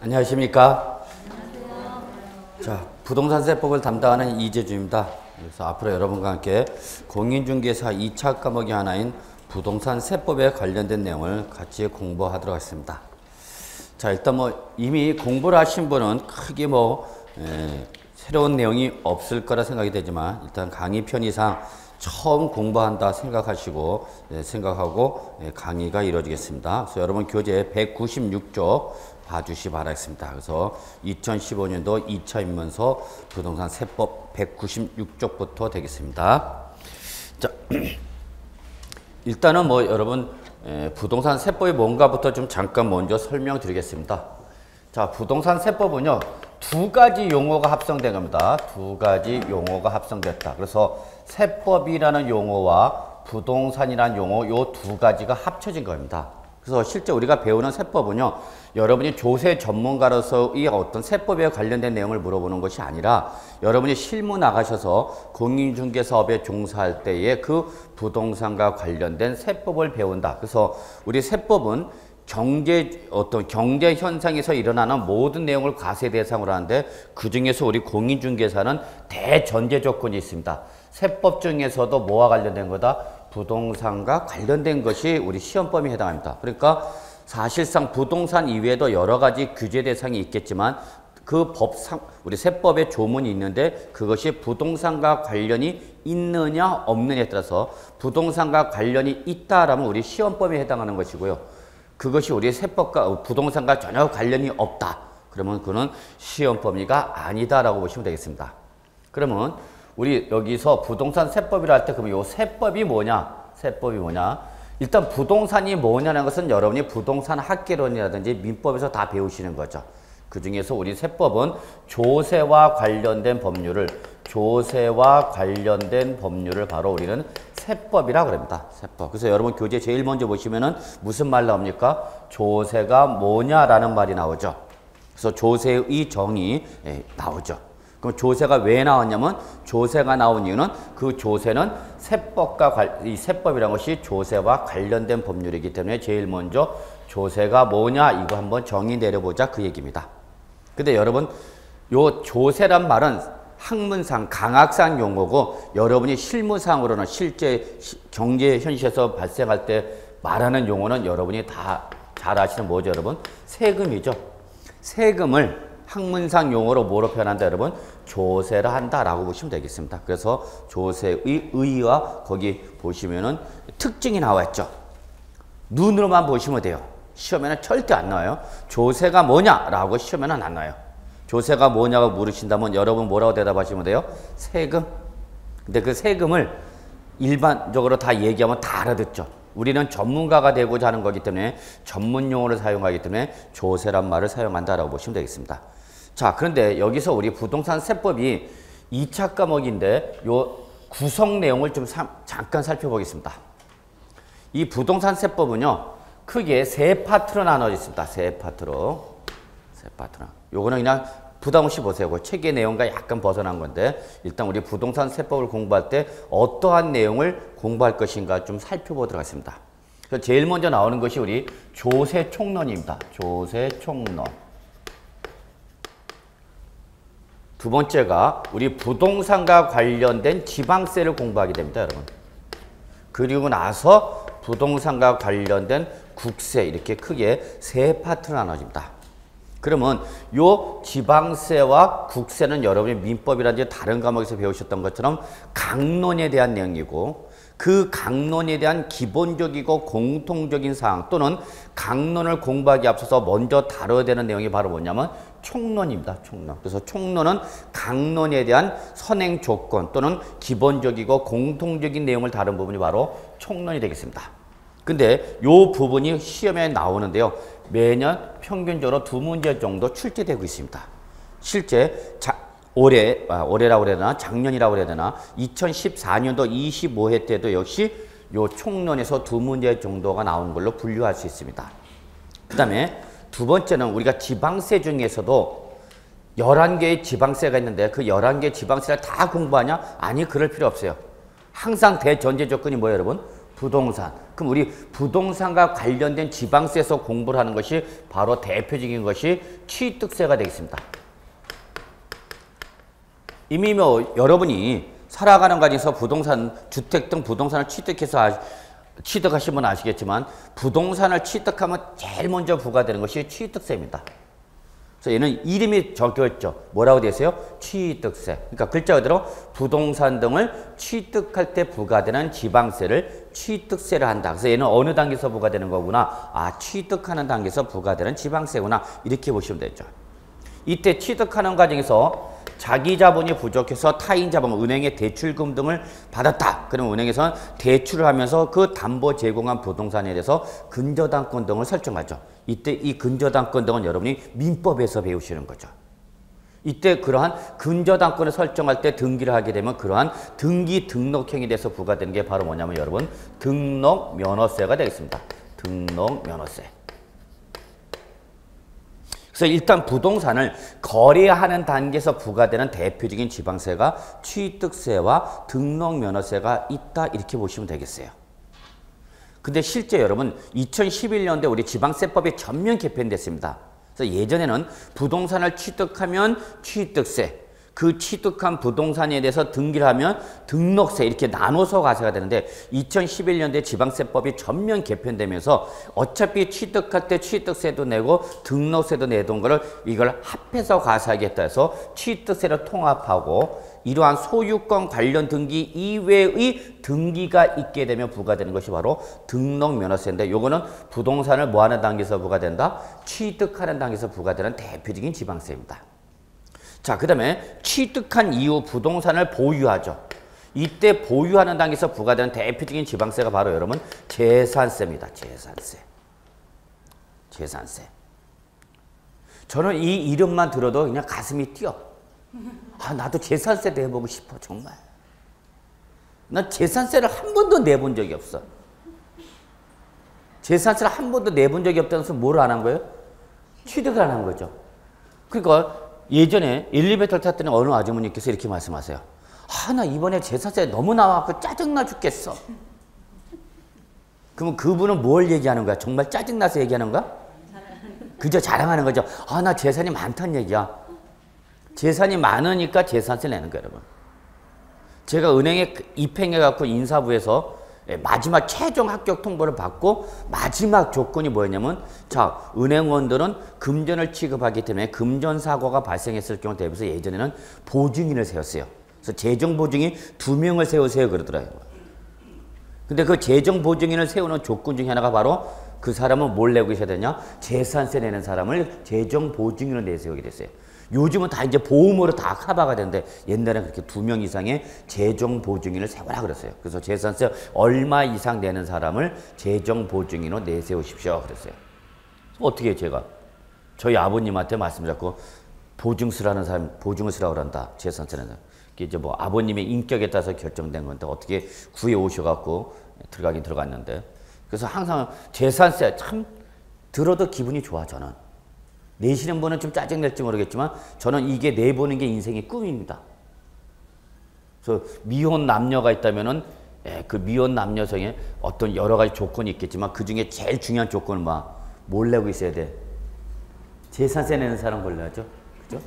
안녕하십니까? 자, 부동산 세법을 담당하는 이재주입니다. 그래서 앞으로 여러분과 함께 공인중개사 2차 과목이 하나인 부동산 세법에 관련된 내용을 같이 공부하도록 하겠습니다. 자, 일단 이미 공부를 하신 분은 크게 새로운 내용이 없을 거라 생각이 되지만 일단 강의 편의상 처음 공부한다 생각하시고 생각하고 강의가 이루어지겠습니다. 그래서 여러분 교재 196쪽 봐주시 바라겠습니다. 그래서 2015년도 2차 입문서 부동산 세법 196쪽부터 되겠습니다. 자, 일단은 여러분 부동산 세법이 뭔가부터 좀 잠깐 먼저 설명드리겠습니다. 자, 부동산 세법은요, 두 가지 용어가 합성된 겁니다. 두 가지 용어가 합성됐다. 그래서 세법이라는 용어와 부동산이라는 용어, 요 두 가지가 합쳐진 겁니다. 그래서 실제 우리가 배우는 세법은요, 여러분이 조세 전문가로서의 어떤 세법에 관련된 내용을 물어보는 것이 아니라 여러분이 실무 나가셔서 공인중개사업에 종사할 때에 그 부동산과 관련된 세법을 배운다. 그래서 우리 세법은 경제 현상에서 일어나는 모든 내용을 과세 대상으로 하는데 그 중에서 우리 공인중개사는 대전제 조건이 있습니다. 세법 중에서도 뭐와 관련된 거다? 부동산과 관련된 것이 우리 시험범위에 해당합니다. 그러니까 사실상 부동산 이외에도 여러 가지 규제 대상이 있겠지만 그 법상 우리 세법에 조문이 있는데 그것이 부동산과 관련이 있느냐 없느냐에 따라서 부동산과 관련이 있다라면 우리 시험범위에 해당하는 것이고요. 그것이 우리 세법과 부동산과 전혀 관련이 없다. 그러면 그는 시험 범위가 아니다라고 보시면 되겠습니다. 그러면 우리 여기서 부동산 세법이라 할 때 그러면 이 세법이 뭐냐? 세법이 뭐냐? 일단 부동산이 뭐냐는 것은 여러분이 부동산 학개론이라든지 민법에서 다 배우시는 거죠. 그 중에서 우리 세법은 조세와 관련된 법률을 바로 우리는 세법이라고 합니다. 세법. 그래서 여러분 교재 제일 먼저 보시면은 무슨 말 나옵니까? 조세가 뭐냐라는 말이 나오죠. 그래서 조세의 정의 나오죠. 그럼 조세가 왜 나왔냐면 조세가 나온 이유는 그 조세는 이 세법이라는 것이 조세와 관련된 법률이기 때문에 제일 먼저 조세가 뭐냐 이거 한번 정의 내려보자 그 얘기입니다. 근데 여러분 요 조세란 말은 학문상 강학상 용어고 여러분이 실무상으로는 실제 경제 현실에서 발생할 때 말하는 용어는 여러분이 다 잘 아시는 뭐죠 여러분? 세금이죠. 세금을 학문상 용어로 뭐로 표현한다 여러분? 조세를 한다라고 보시면 되겠습니다. 그래서 조세의 의의와 거기 보시면은 특징이 나와 있죠. 눈으로만 보시면 돼요. 시험에는 절대 안 나와요. 조세가 뭐냐라고 시험에는 안 나와요. 조세가 뭐냐고 물으신다면 여러분 뭐라고 대답하시면 돼요? 세금. 근데 그 세금을 일반적으로 다 얘기하면 다 알아듣죠. 우리는 전문가가 되고자 하는 거기 때문에 전문 용어를 사용하기 때문에 조세란 말을 사용한다라고 보시면 되겠습니다. 자, 그런데 여기서 우리 부동산 세법이 2차 과목인데 요 구성 내용을 좀 잠깐 살펴보겠습니다. 이 부동산 세법은요, 크게 세 파트로 나눠져 있습니다. 세 파트로. 요거는 그냥 부담 없이 보세요. 그 책의 내용과 약간 벗어난 건데 일단 우리 부동산 세법을 공부할 때 어떠한 내용을 공부할 것인가 좀 살펴보도록 하겠습니다. 그래서 제일 먼저 나오는 것이 우리 조세총론입니다. 조세총론. 두 번째가 우리 부동산과 관련된 지방세를 공부하게 됩니다, 여러분. 그리고 나서 부동산과 관련된 국세 이렇게 크게 세 파트로 나눠집니다. 그러면 요 지방세와 국세는 여러분이 민법이라든지 다른 과목에서 배우셨던 것처럼 강론에 대한 내용이고 그 강론에 대한 기본적이고 공통적인 사항 또는 강론을 공부하기 앞서서 먼저 다뤄야 되는 내용이 바로 뭐냐면 총론입니다. 총론. 그래서 총론은 강론에 대한 선행 조건 또는 기본적이고 공통적인 내용을 다룬 부분이 바로 총론이 되겠습니다. 근데 요 부분이 시험에 나오는데요. 매년 평균적으로 2문제 정도 출제되고 있습니다. 실제 올해라고 해야 되나 작년이라고 해야 되나 2014년도 25회 때도 역시 요 총론에서 2문제 정도가 나온 걸로 분류할 수 있습니다. 그 다음에 두 번째는 우리가 지방세 중에서도 11개의 지방세가 있는데 그 11개의 지방세를 다 공부하냐? 아니, 그럴 필요 없어요. 항상 대전제 조건이 뭐예요, 여러분? 부동산. 그럼 우리 부동산과 관련된 지방세에서 공부를 하는 것이 바로 대표적인 것이 취득세가 되겠습니다. 이미 뭐 여러분이 살아가는 과정에서 부동산, 주택 등 부동산을 취득하신 분은 아시겠지만 부동산을 취득하면 제일 먼저 부과되는 것이 취득세입니다. 그래서 얘는 이름이 적혀있죠. 뭐라고 되어 있어요? 취득세. 그러니까 글자 그대로 부동산 등을 취득할 때 부과되는 지방세를 취득세를 한다. 그래서 얘는 어느 단계에서 부과되는 거구나. 아, 취득하는 단계에서 부과되는 지방세구나. 이렇게 보시면 되죠. 이때 취득하는 과정에서 자기 자본이 부족해서 타인 자본, 은행의 대출금 등을 받았다. 그럼 은행에서는 대출을 하면서 그 담보 제공한 부동산에 대해서 근저당권 등을 설정하죠. 이때 이 근저당권 등은 여러분이 민법에서 배우시는 거죠. 이때 그러한 근저당권을 설정할 때 등기를 하게 되면 그러한 등기 등록행위에 대해서 부과되는 게 바로 뭐냐면 여러분 등록면허세가 되겠습니다. 등록면허세. 그래서 일단 부동산을 거래하는 단계에서 부과되는 대표적인 지방세가 취득세와 등록면허세가 있다 이렇게 보시면 되겠어요. 근데 실제 여러분 2011년도에 우리 지방세법이 전면 개편됐습니다. 그래서 예전에는 부동산을 취득하면 취득세, 그 취득한 부동산에 대해서 등기를 하면 등록세 이렇게 나눠서 과세가 되는데 2011년도에 지방세법이 전면 개편되면서 어차피 취득할 때 취득세도 내고 등록세도 내던 거를 이걸 합해서 과세하겠다 해서 취득세를 통합하고 이러한 소유권 관련 등기 이외의 등기가 있게 되면 부과되는 것이 바로 등록면허세인데 요거는 부동산을 뭐하는 단계에서 부과된다? 취득하는 단계에서 부과되는 대표적인 지방세입니다. 자, 그 다음에 취득한 이후 부동산을 보유하죠. 이때 보유하는 단계에서 부과되는 대표적인 지방세가 바로 여러분 재산세입니다. 재산세. 저는 이 이름만 들어도 그냥 가슴이 뛰어. 아, 나도 재산세 내보고 싶어 정말. 난 재산세를 한 번도 내본 적이 없어. 재산세를 한 번도 내본 적이 없다면서 뭘 안 한 거예요? 취득을 안 한 거죠. 그러니까 예전에 엘리베이터를 탔더니 어느 아주머니께서 이렇게 말씀하세요. 아, 나 이번에 재산세 너무 나와서 짜증나 죽겠어. 그러면 그분은 뭘 얘기하는 거야? 정말 짜증나서 얘기하는 거야? 그저 자랑하는 거죠. 아, 나 재산이 많다는 얘기야. 재산이 많으니까 재산세 내는 거예요, 여러분. 제가 은행에 입행해갖고 인사부에서 마지막 최종 합격 통보를 받고 마지막 조건이 뭐였냐면 자, 은행원들은 금전을 취급하기 때문에 금전사고가 발생했을 경우 대비해서 예전에는 보증인을 세웠어요. 그래서 재정보증인 2명을 세우세요 그러더라고요. 근데 그 재정보증인을 세우는 조건 중에 하나가 바로 그 사람은 뭘 내고 있어야 되냐? 재산세 내는 사람을 재정보증인으로 내세우게 됐어요. 요즘은 다 이제 보험으로 다 커버가 되는데 옛날에는 그렇게 2명 이상의 재정보증인을 세워라 그랬어요. 그래서 재산세 얼마 이상 내는 사람을 재정보증인으로 내세우십시오 그랬어요. 어떻게 제가 저희 아버님한테 말씀드렸고 보증 쓰라는 사람 보증을 쓰라고 그런다. 재산세는 이게 이제 뭐 아버님의 인격에 따라서 결정된 건데 어떻게 구해 오셔갖고 들어가긴 들어갔는데 그래서 항상 재산세 참 들어도 기분이 좋아 저는. 내시는 분은 좀 짜증낼지 모르겠지만 저는 이게 내보는 게 인생의 꿈입니다. 그래서 미혼 남녀가 있다면은 그 미혼 남녀 중에 어떤 여러 가지 조건이 있겠지만 그 중에 제일 중요한 조건은 뭘 내고 있어야 돼? 재산세 내는 사람 걸려야죠. 그죠?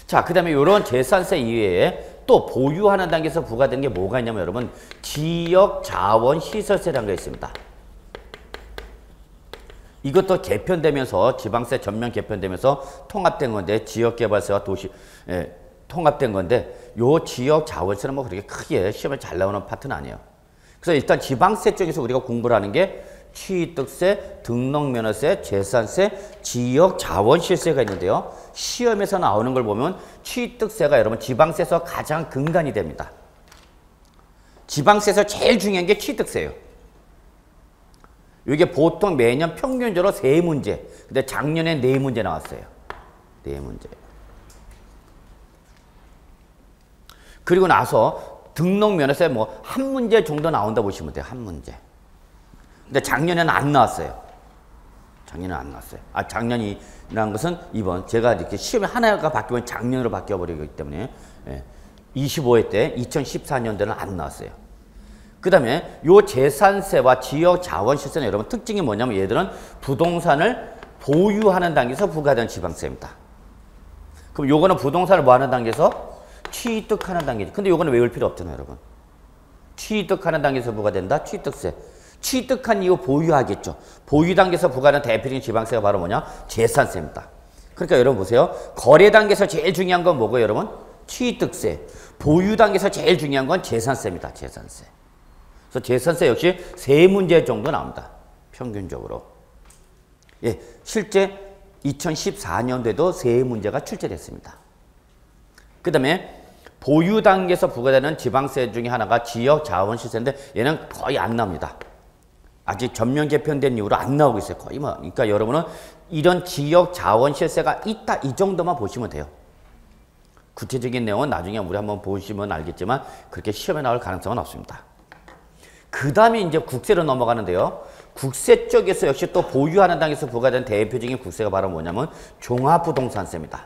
자, 그 다음에 이런 재산세 이외에 또 보유하는 단계에서 부과되는 게 뭐가 있냐면 여러분 지역자원시설세라는 게 있습니다. 이것도 개편되면서 지방세 전면 개편되면서 통합된 건데 지역개발세와 도시 통합된 건데 요 지역자원세는 뭐 그렇게 크게 시험에 잘 나오는 파트는 아니에요. 그래서 일단 지방세 쪽에서 우리가 공부를 하는 게 취득세, 등록면허세, 재산세, 지역자원시세가 있는데요. 시험에서 나오는 걸 보면 취득세가 여러분 지방세에서 가장 근간이 됩니다. 지방세에서 제일 중요한 게 취득세예요. 이게 보통 매년 평균적으로 3문제. 근데 작년에 4문제 나왔어요. 4문제. 그리고 나서 등록면허세 뭐 1문제 정도 나온다 보시면 돼요. 1문제. 근데 작년에는 안 나왔어요. 작년에 안 나왔어요. 아, 작년이라는 것은 이번 제가 이렇게 시험에 하나가 바뀌면 작년으로 바뀌어 버리기 때문에 25회 때 2014년도에는 안 나왔어요. 그 다음에 요 재산세와 지역자원시세는 여러분 특징이 뭐냐면 얘들은 부동산을 보유하는 단계에서 부과되는 지방세입니다. 그럼 요거는 부동산을 뭐 하는 단계에서? 취득하는 단계죠. 근데 요거는 외울 필요 없잖아요, 여러분. 취득하는 단계에서 부과된다? 취득세. 취득한 이후 보유하겠죠. 보유 단계에서 부과하는 대표적인 지방세가 바로 뭐냐? 재산세입니다. 그러니까 여러분 보세요. 거래 단계에서 제일 중요한 건 뭐고요, 여러분? 취득세. 보유 단계에서 제일 중요한 건 재산세입니다. 재산세. 그래서 재산세 역시 3문제 정도 나옵니다. 평균적으로. 예, 실제 2014년도에도 3문제가 출제됐습니다. 그 다음에 보유 단계에서 부과되는 지방세 중에 하나가 지역자원시세인데 얘는 거의 안 나옵니다. 아직 전면 개편된 이후로 안 나오고 있어요. 거의 뭐. 그러니까 여러분은 이런 지역자원시세가 있다 이 정도만 보시면 돼요. 구체적인 내용은 나중에 우리 한번 보시면 알겠지만 그렇게 시험에 나올 가능성은 없습니다. 그 다음에 이제 국세로 넘어가는데요. 국세 쪽에서 역시 또 보유하는 단계에서 부과된 대표적인 국세가 바로 뭐냐면 종합부동산세입니다.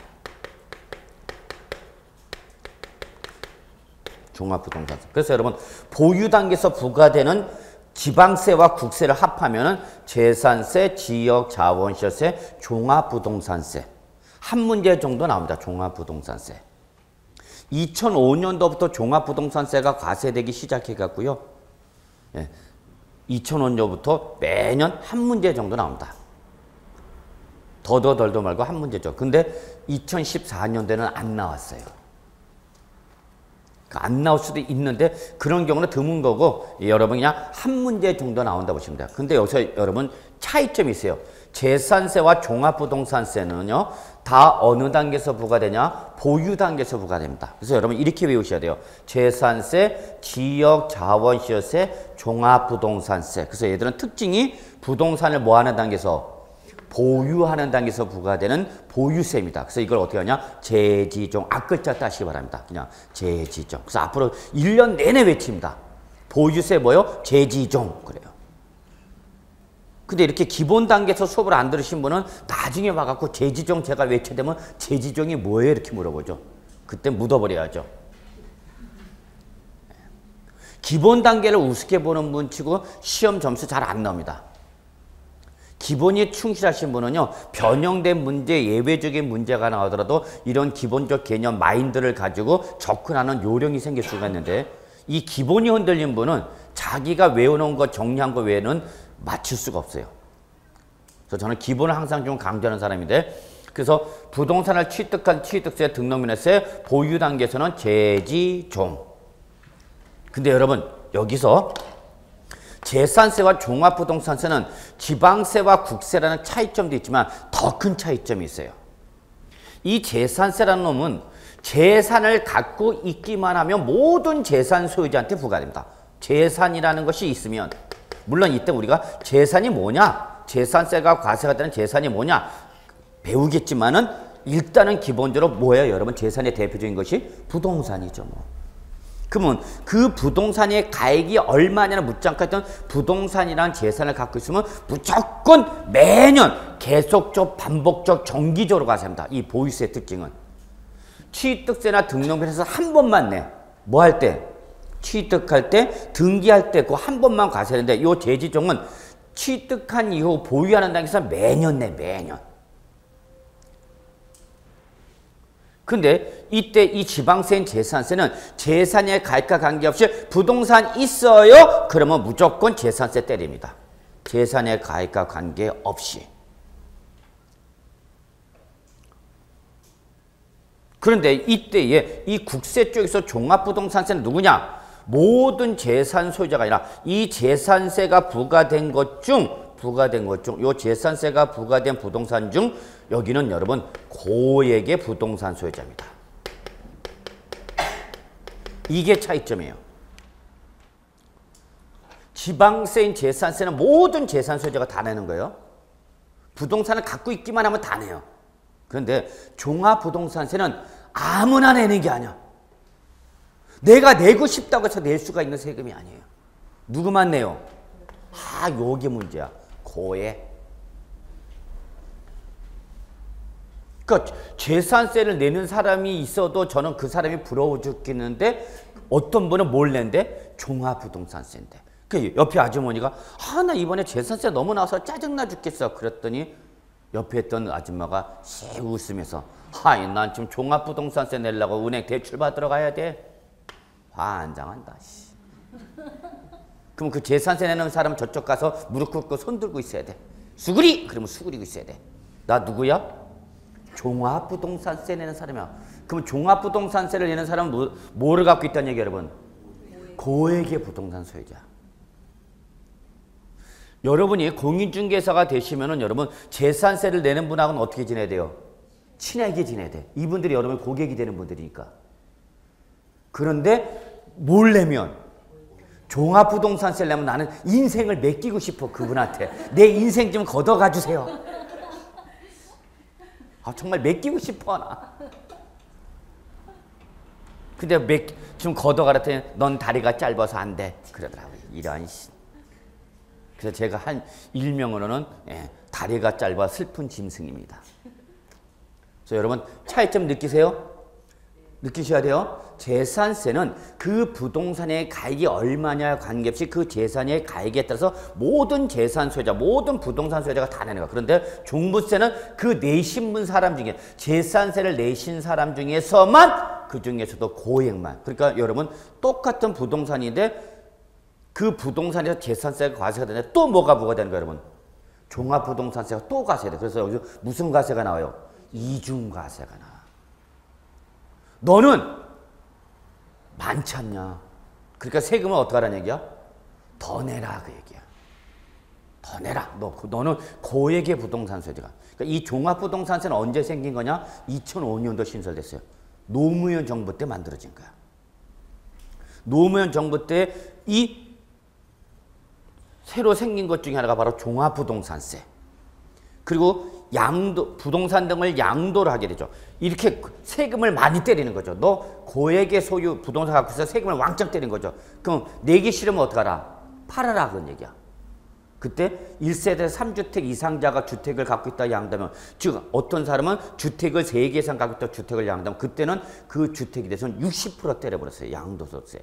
종합부동산세. 그래서 여러분 보유 단계에서 부과되는 지방세와 국세를 합하면 재산세, 지역자원시세, 종합부동산세. 한 문제 정도 나옵니다. 종합부동산세. 2005년도부터 종합부동산세가 과세되기 시작해갖고요. 예, 2005년부터 매년 한 문제 정도 나옵니다. 더더덜도 말고 한 문제죠. 근데 2014년도에는 안 나왔어요. 안 나올 수도 있는데 그런 경우는 드문 거고 여러분 그냥 한 문제 정도 나온다고 보시면 돼요. 근데 여기서 여러분 차이점이 있어요. 재산세와 종합부동산세는요. 다 어느 단계에서 부과되냐? 보유 단계에서 부과됩니다. 그래서 여러분 이렇게 외우셔야 돼요. 재산세, 지역자원시세, 종합부동산세. 그래서 얘들은 특징이 부동산을 뭐 하는 단계에서? 보유하는 단계에서 부과되는 보유세입니다. 그래서 이걸 어떻게 하냐? 재지종. 앞글자 따시기 바랍니다. 그냥 재지종. 그래서 앞으로 1년 내내 외칩니다. 보유세 뭐요? 재지종. 그래요. 근데 이렇게 기본 단계에서 수업을 안 들으신 분은 나중에 와갖고 재지종 제가 외쳐되면 재지종이 뭐예요? 이렇게 물어보죠. 그때 묻어버려야죠. 기본 단계를 우습게 보는 분 치고 시험 점수 잘 안 나옵니다. 기본이 충실하신 분은요. 변형된 문제, 예외적인 문제가 나오더라도 이런 기본적 개념, 마인드를 가지고 접근하는 요령이 생길 수가 있는데 이 기본이 흔들린 분은 자기가 외워놓은 거, 정리한 거 외에는 맞출 수가 없어요. 그래서 저는 기본을 항상 좀 강조하는 사람인데 그래서 부동산을 취득한 취득세, 등록면허세, 보유 단계에서는 재지종. 근데 여러분 여기서 재산세와 종합부동산세는 지방세와 국세라는 차이점도 있지만 더 큰 차이점이 있어요. 이 재산세라는 놈은 재산을 갖고 있기만 하면 모든 재산 소유자한테 부과됩니다. 재산이라는 것이 있으면 물론 이때 우리가 재산이 뭐냐? 재산세가 과세가 되는 재산이 뭐냐? 배우겠지만은 일단은 기본적으로 뭐예요? 여러분 재산의 대표적인 것이 부동산이죠. 뭐. 그러면 그 부동산의 가액이 얼마냐는 묻지 않고 했던 부동산이라는 재산을 갖고 있으면 무조건 매년 계속적 반복적 정기적으로 과세합니다. 이 보유세 특징은. 취득세나 등록면허세 한 번만 내. 뭐 할 때? 취득할 때, 등기할 때 그 한 번만 과세하는데 이 재지종은 취득한 이후 보유하는 단계에서 매년 내. 매년. 근데 이때 이 지방세인 재산세는 재산의 가액과 관계없이 부동산 있어요? 그러면 무조건 재산세 때립니다. 재산의 가액과 관계없이. 그런데 이때에 이 국세 쪽에서 종합부동산세는 누구냐? 모든 재산 소유자가 아니라 이 재산세가 부과된 것 중 요 재산세가 부과된 부동산 중 여기는 여러분 고액의 부동산 소유자입니다. 이게 차이점이에요. 지방세인 재산세는 모든 재산 소유자가 다 내는 거예요. 부동산을 갖고 있기만 하면 다 내요. 그런데 종합부동산세는 아무나 내는 게 아니야. 내가 내고 싶다고 해서 낼 수가 있는 세금이 아니에요. 누구만 내요? 요게 문제야. 고액. 그러니까 재산세를 내는 사람이 있어도 저는 그 사람이 부러워 죽겠는데 어떤 분은 뭘 낸데? 종합부동산세인데. 그 옆에 아주머니가 나 이번에 재산세 너무 나와서 짜증나 죽겠어. 그랬더니 옆에 있던 아줌마가 씩 웃으면서 난 지금 종합부동산세 내려고 은행 대출 받으러 가야 돼. 환장한다. 그럼 그 재산세 내는 사람은 저쪽 가서 무릎 꿇고 손 들고 있어야 돼. 수그리! 그러면 수그리고 있어야 돼. 나 누구야? 종합부동산세 내는 사람이야. 그럼 종합부동산세를 내는 사람은 뭐를 갖고 있다는 얘기야, 여러분? 고액의 부동산 소유자. 여러분이 공인중개사가 되시면은 여러분 재산세를 내는 분하고는 어떻게 지내야 돼요? 친하게 지내야 돼. 이분들이 여러분 고객이 되는 분들이니까. 그런데 뭘 내면? 종합부동산세를 내면 나는 인생을 맡기고 싶어, 그분한테. 내 인생 좀 걷어가 주세요. 정말 맡기고 싶어, 나. 근데 좀 걷어가랬더니 넌 다리가 짧아서 안 돼. 그러더라고요. 이런 그래서 제가 한 일명으로는 다리가 짧아 슬픈 짐승입니다. 그래서 여러분 차이점 느끼세요? 느끼셔야 돼요. 재산세는 그 부동산의 가액이 얼마냐에 관계없이 그 재산의 가액에 따라서 모든 재산 소유자, 모든 부동산 소유자가 다 내는 거야. 그런데 종부세는 그 내신 분 사람 중에 재산세를 내신 사람 중에서만 그 중에서도 고액만. 그러니까 여러분 똑같은 부동산인데 그 부동산에서 재산세가 과세가 되는데 또 뭐가 부과되는 거예요, 여러분? 종합부동산세가 또 과세가 돼. 그래서 여기서 무슨 과세가 나와요? 이중과세가 나와. 너는 많지 않냐? 그러니까 세금을 어떻게 하라는 얘기야? 더 내라, 그 얘기야. 더 내라. 너는 고액의 부동산 소유자가. 그러니까 이 종합부동산세는 언제 생긴 거냐? 2005년도 신설됐어요. 노무현 정부 때 만들어진 거야. 노무현 정부 때 이 새로 생긴 것 중에 하나가 바로 종합부동산세. 그리고 부동산 등을 양도를 하게 되죠. 이렇게 세금을 많이 때리는 거죠. 너 고액의 소유 부동산 갖고 있어서 세금을 왕창 때리는 거죠. 그럼 내기 싫으면 어떡하라? 팔아라, 그런 얘기야. 그때 1세대 3주택 이상자가 주택을 갖고 있다 양다면, 즉 어떤 사람은 주택을 3개 이상 갖고 있다 주택을 양다면 그때는 그 주택에 대해서는 60% 때려버렸어요. 양도소득세.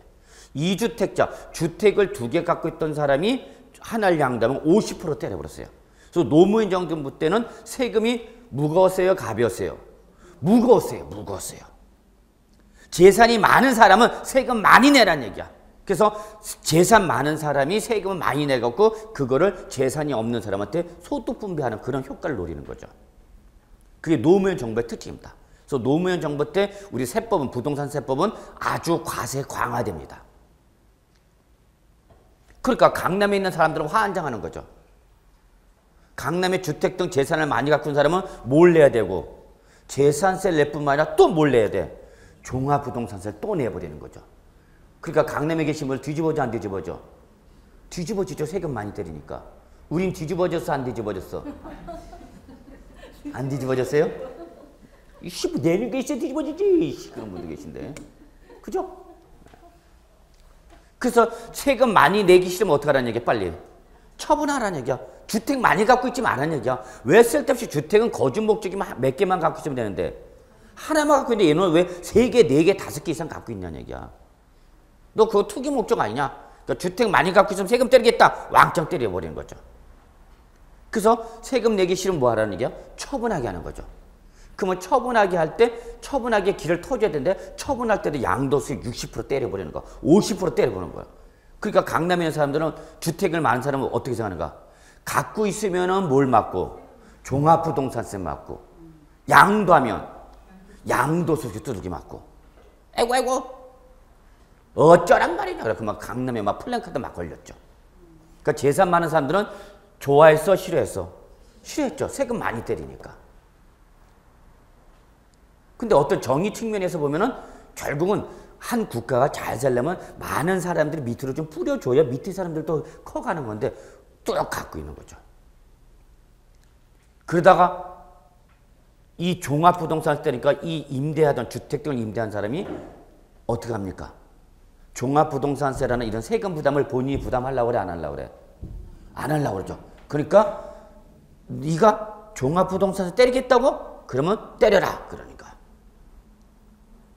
2주택자, 주택을 2개 갖고 있던 사람이 하나를 양다면 50% 때려버렸어요. 그래서 노무현 정부 때는 세금이 무거웠어요, 가벼웠어요? 무거웠어요. 재산이 많은 사람은 세금 많이 내란 얘기야. 그래서 재산 많은 사람이 세금을 많이 내갖고 그거를 재산이 없는 사람한테 소득 분배하는 그런 효과를 노리는 거죠. 그게 노무현 정부의 특징입니다. 그래서 노무현 정부 때 우리 세법은, 부동산 세법은 아주 과세 강화됩니다. 그러니까 강남에 있는 사람들은 환장하는 거죠. 강남에 주택 등 재산을 많이 갖고 있는 사람은 뭘 내야 되고, 재산세를 낼 뿐만 아니라 또 뭘 내야 돼? 종합부동산세를 또 내버리는 거죠. 그러니까 강남에 계신 분 뒤집어져, 안 뒤집어져? 뒤집어지죠. 세금 많이 때리니까. 우린 뒤집어졌어, 안 뒤집어졌어? 안 뒤집어졌어요? 내는 게 있어 뒤집어지지. 그런 분들 계신데. 그죠? 그래서 세금 많이 내기 싫으면 어떡하라는 얘기야, 빨리. 처분하라는 얘기야. 주택 많이 갖고 있지 말라는 얘기야. 왜 쓸데없이 주택은 거주 목적이 몇 개만 갖고 있으면 되는데, 하나만 갖고 있는데 얘는 왜 3개, 4개, 5개 이상 갖고 있냐는 얘기야. 너 그거 투기 목적 아니냐? 그러니까 주택 많이 갖고 있으면 세금 때리겠다. 왕창 때려버리는 거죠. 그래서 세금 내기 싫으면 뭐 하라는 얘기야? 처분하게 하는 거죠. 그러면 처분하게 할 때 처분하게 길을 터줘야 되는데 처분할 때도 양도세 60% 때려버리는 거야. 50% 때려버리는 거야. 그러니까 강남에 있는 사람들은 주택을 많은 사람은 어떻게 생각하는가? 갖고 있으면은 뭘 맞고? 종합부동산세 맞고. 양도하면 양도소득세 두들기 맞고. 아이고. 어쩌란 말이냐. 그래서 막 강남에 막 플랜카드 막 걸렸죠. 그러니까 재산 많은 사람들은 좋아했어, 싫어했어? 싫어했죠. 세금 많이 때리니까. 근데 어떤 정의 측면에서 보면은 결국은 한 국가가 잘 살려면 많은 사람들이 밑으로 좀 뿌려줘야 밑에 사람들도 커가는 건데 뚝 갖고 있는 거죠. 그러다가 이 종합부동산 때니까 이 임대하던 주택 등을 임대한 사람이 어떻게 합니까? 종합부동산세라는 이런 세금 부담을 본인이 부담하려고 그래, 안 하려고 그래? 안 하려고 그러죠. 그러니까 네가 종합부동산세 때리겠다고? 그러면 때려라. 그러니까.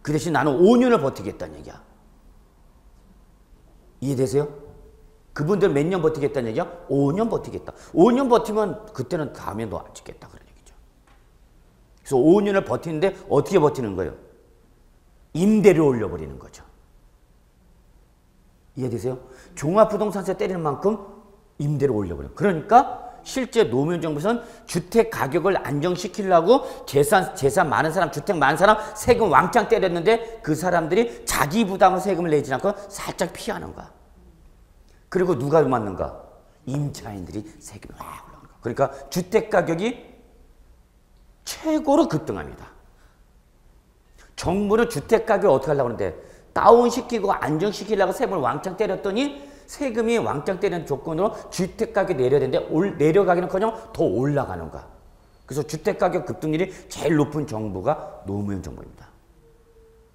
그 대신 나는 5년을 버티겠다는 얘기야. 이해되세요? 그분들 몇 년 버티겠다는 얘기야? 5년 버티겠다. 5년 버티면 그때는 다음에 너 안 찍겠다 그런 얘기죠. 그래서 5년을 버티는데 어떻게 버티는 거예요? 임대료 올려버리는 거죠. 이해되세요? 종합부동산세 때리는 만큼 임대료 올려버려요. 그러니까 실제 노무현정부에서는 주택 가격을 안정시키려고 재산 많은 사람, 주택 많은 사람 세금 왕창 때렸는데 그 사람들이 자기 부담으로 세금을 내지 않고 살짝 피하는 거야. 그리고 누가 맞는가? 임차인들이 세금이 확 올라가는 거야. 그러니까 주택 가격이 최고로 급등합니다. 정부는 주택 가격을 어떻게 하려고 하는데 다운시키고 안정시키려고 세금을 왕창 때렸더니 세금이 왕창 때리는 조건으로 주택가격이 내려야 되는데 내려가기는커녕 더 올라가는 거야. 그래서 주택가격 급등률이 제일 높은 정부가 노무현 정부입니다.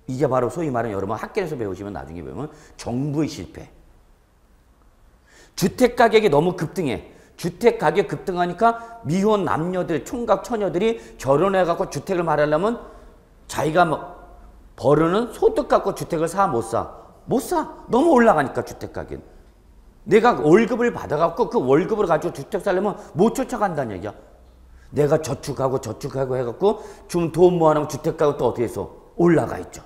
이게 바로 소위 말하는 여러분 학교에서 배우시면 나중에 배우면 정부의 실패. 주택가격이 너무 급등해. 주택가격 급등하니까 미혼 남녀들, 총각 처녀들이 결혼해갖고 주택을 말하려면 자기가 벌어는 소득 갖고 주택을 사, 못 사? 못 사. 너무 올라가니까 주택가격. 내가 월급을 받아갖고 그 월급을 가지고 주택 살려면 못 쫓아간다는 얘기야. 내가 저축하고 해갖고 좀 돈 모아놓으면 주택가격 또 어떻게 해서 올라가 있죠.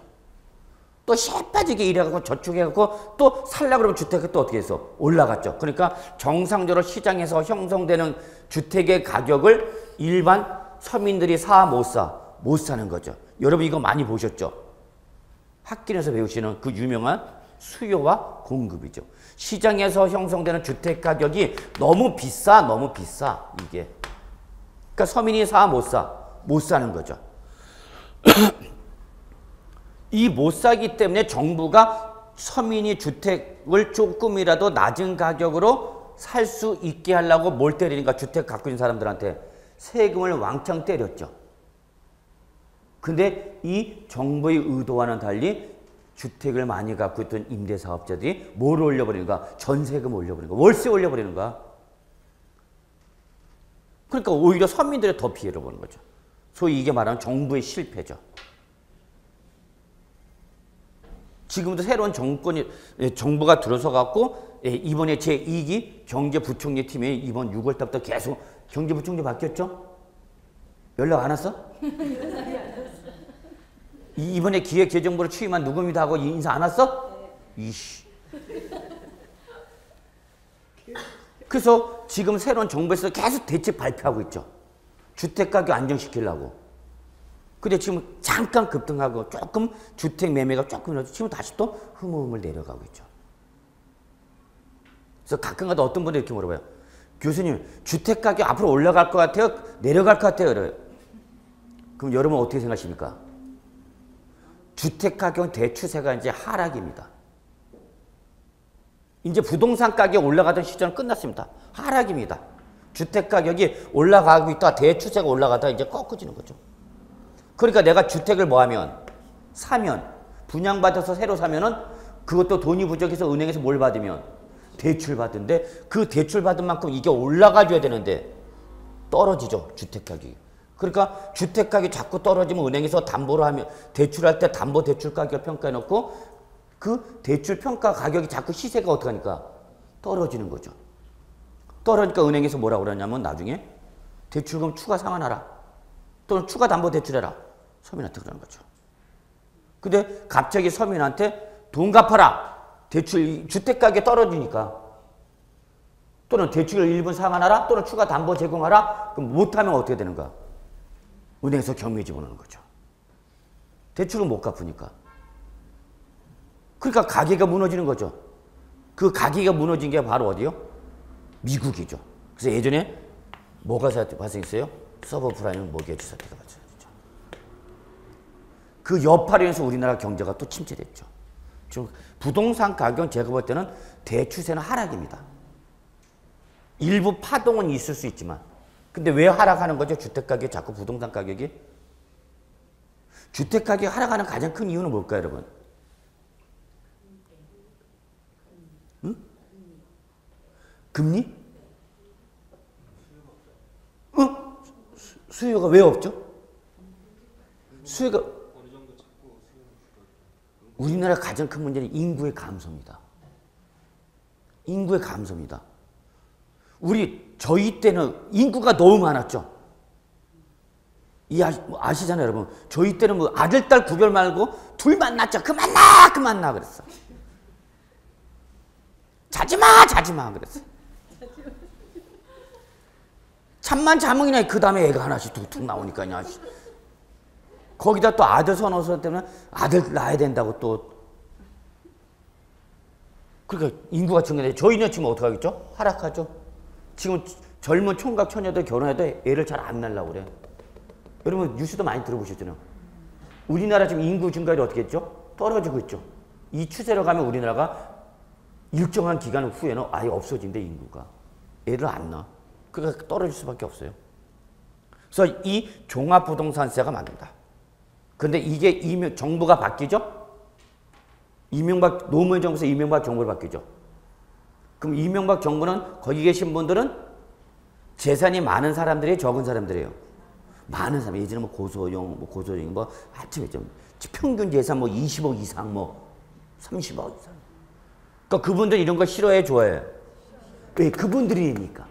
또 시빠지게 일해갖고 저축해갖고 또 살려고 그러면 주택이 또 어떻게 해서 올라갔죠. 그러니까 정상적으로 시장에서 형성되는 주택의 가격을 일반 서민들이 사, 못 사? 못 사는 거죠. 여러분 이거 많이 보셨죠? 학교에서 배우시는 그 유명한 수요와 공급이죠. 시장에서 형성되는 주택 가격이 너무 비싸 이게. 그러니까 서민이 사, 못 사? 못 사는 거죠. 이 못 사기 때문에 정부가 서민이 주택을 조금이라도 낮은 가격으로 살 수 있게 하려고 뭘 때리니까 주택 갖고 있는 사람들한테 세금을 왕창 때렸죠. 근데 이 정부의 의도와는 달리 주택을 많이 갖고 있던 임대사업자들이 뭘 올려버리는가? 전세금 올려버리는 거야. 월세 올려버리는 거야. 그러니까 오히려 서민들이 더 피해를 보는 거죠. 소위 이게 말하는 정부의 실패죠. 지금도 새로운 정부가 들어서 갖고 이번에 제2기 경제부총리 팀이 이번 6월 달부터 계속 경제부총리 바뀌었죠? 연락 안 왔어? 이번에 기획재정부로 취임한 누구입니다 하고 인사 안 왔어? 이씨. 그래서 지금 새로운 정부에서 계속 대책 발표하고 있죠. 주택가격 안정시키려고. 근데 지금 잠깐 급등하고 조금 주택 매매가 조금이라도 지금 다시 또 흐물흐물 내려가고 있죠. 그래서 가끔가다 어떤 분들이 이렇게 물어봐요. 교수님, 주택가격 앞으로 올라갈 것 같아요? 내려갈 것 같아요? 그래요. 그럼 여러분 어떻게 생각하십니까? 주택가격 대추세가 이제 하락입니다. 이제 부동산 가격 올라가던 시절은 끝났습니다. 하락입니다. 주택가격이 올라가고 있다가 대추세가 올라가다가 이제 꺾어지는 거죠. 그러니까 내가 주택을 사면, 분양받아서 새로 사면은 그것도 돈이 부족해서 은행에서 뭘 받으면? 대출 받은데 그 대출 받은 만큼 이게 올라가줘야 되는데 떨어지죠, 주택가격이. 그러니까 주택가격이 자꾸 떨어지면 은행에서 담보를 하면 대출할 때 담보대출 가격을 평가해 놓고 그 대출 평가 가격이 자꾸 시세가 어떻게 하니까 떨어지는 거죠. 떨어지니까 은행에서 뭐라고 그러냐면 나중에 대출금 추가 상환하라. 또는 추가 담보대출해라. 서민한테 그러는 거죠. 근데 갑자기 서민한테 돈 갚아라. 대출, 주택가격이 떨어지니까. 또는 대출을 일부 상환하라. 또는 추가 담보 제공하라. 그럼 못하면 어떻게 되는가? 은행에서 경매 집어넣는 거죠. 대출은 못 갚으니까. 그러니까 가계가 무너지는 거죠. 그 가계가 무너진 게 바로 어디요? 미국이죠. 그래서 예전에 뭐가 발생했어요? 서브프라임 모기지 사태가 발생했죠. 그 여파로 인해서 우리나라 경제가 또 침체됐죠. 지금 부동산 가격은 제가 볼 때는 대추세는 하락입니다. 일부 파동은 있을 수 있지만 근데 왜 하락하는 거죠? 주택가격이 자꾸 부동산 가격이? 주택가격이 하락하는 가장 큰 이유는 뭘까요, 여러분? 응? 금리? 응? 수요가 왜 없죠? 수요가 우리나라 가장 큰 문제는 인구의 감소입니다. 인구의 감소입니다. 저희 때는 인구가 너무 많았죠. 아시잖아요, 여러분. 저희 때는 뭐 아들, 딸 구별 말고 둘만 낳자. 그만 나 그랬어. 자지 마 그랬어. 잠만 자면 그냥 그 다음에 애가 하나씩 툭툭 나오니까 그냥. 거기다 또 아들 선호서 때문에 아들 낳아야 된다고 또. 그러니까 인구가 증가돼. 저희는 지금 어떻게 하겠죠? 하락하죠. 지금 젊은 총각 처녀들 결혼해도 애를 잘 안 낳으려고 그래. 여러분 뉴스도 많이 들어보셨잖아요. 우리나라 지금 인구 증가율이 어떻게 했죠? 떨어지고 있죠. 이 추세로 가면 우리나라가 일정한 기간 후에는 아예 없어진대, 인구가. 애를 안 낳아. 그러니까 떨어질 수밖에 없어요. 그래서 이 종합부동산세가 만든다. 근데 이게 정부가 바뀌죠? 노무현 정부에서 이명박 정부로 바뀌죠. 그럼 이명박 정부는 거기 계신 분들은 재산이 많은 사람들이에요, 적은 사람들이에요? 많은 사람. 예전에 고소영 하여튼 평균 재산 20억 이상 30억 이상. 그러니까 그분들 이런 거 싫어해, 좋아해? 왜? 그분들이니까.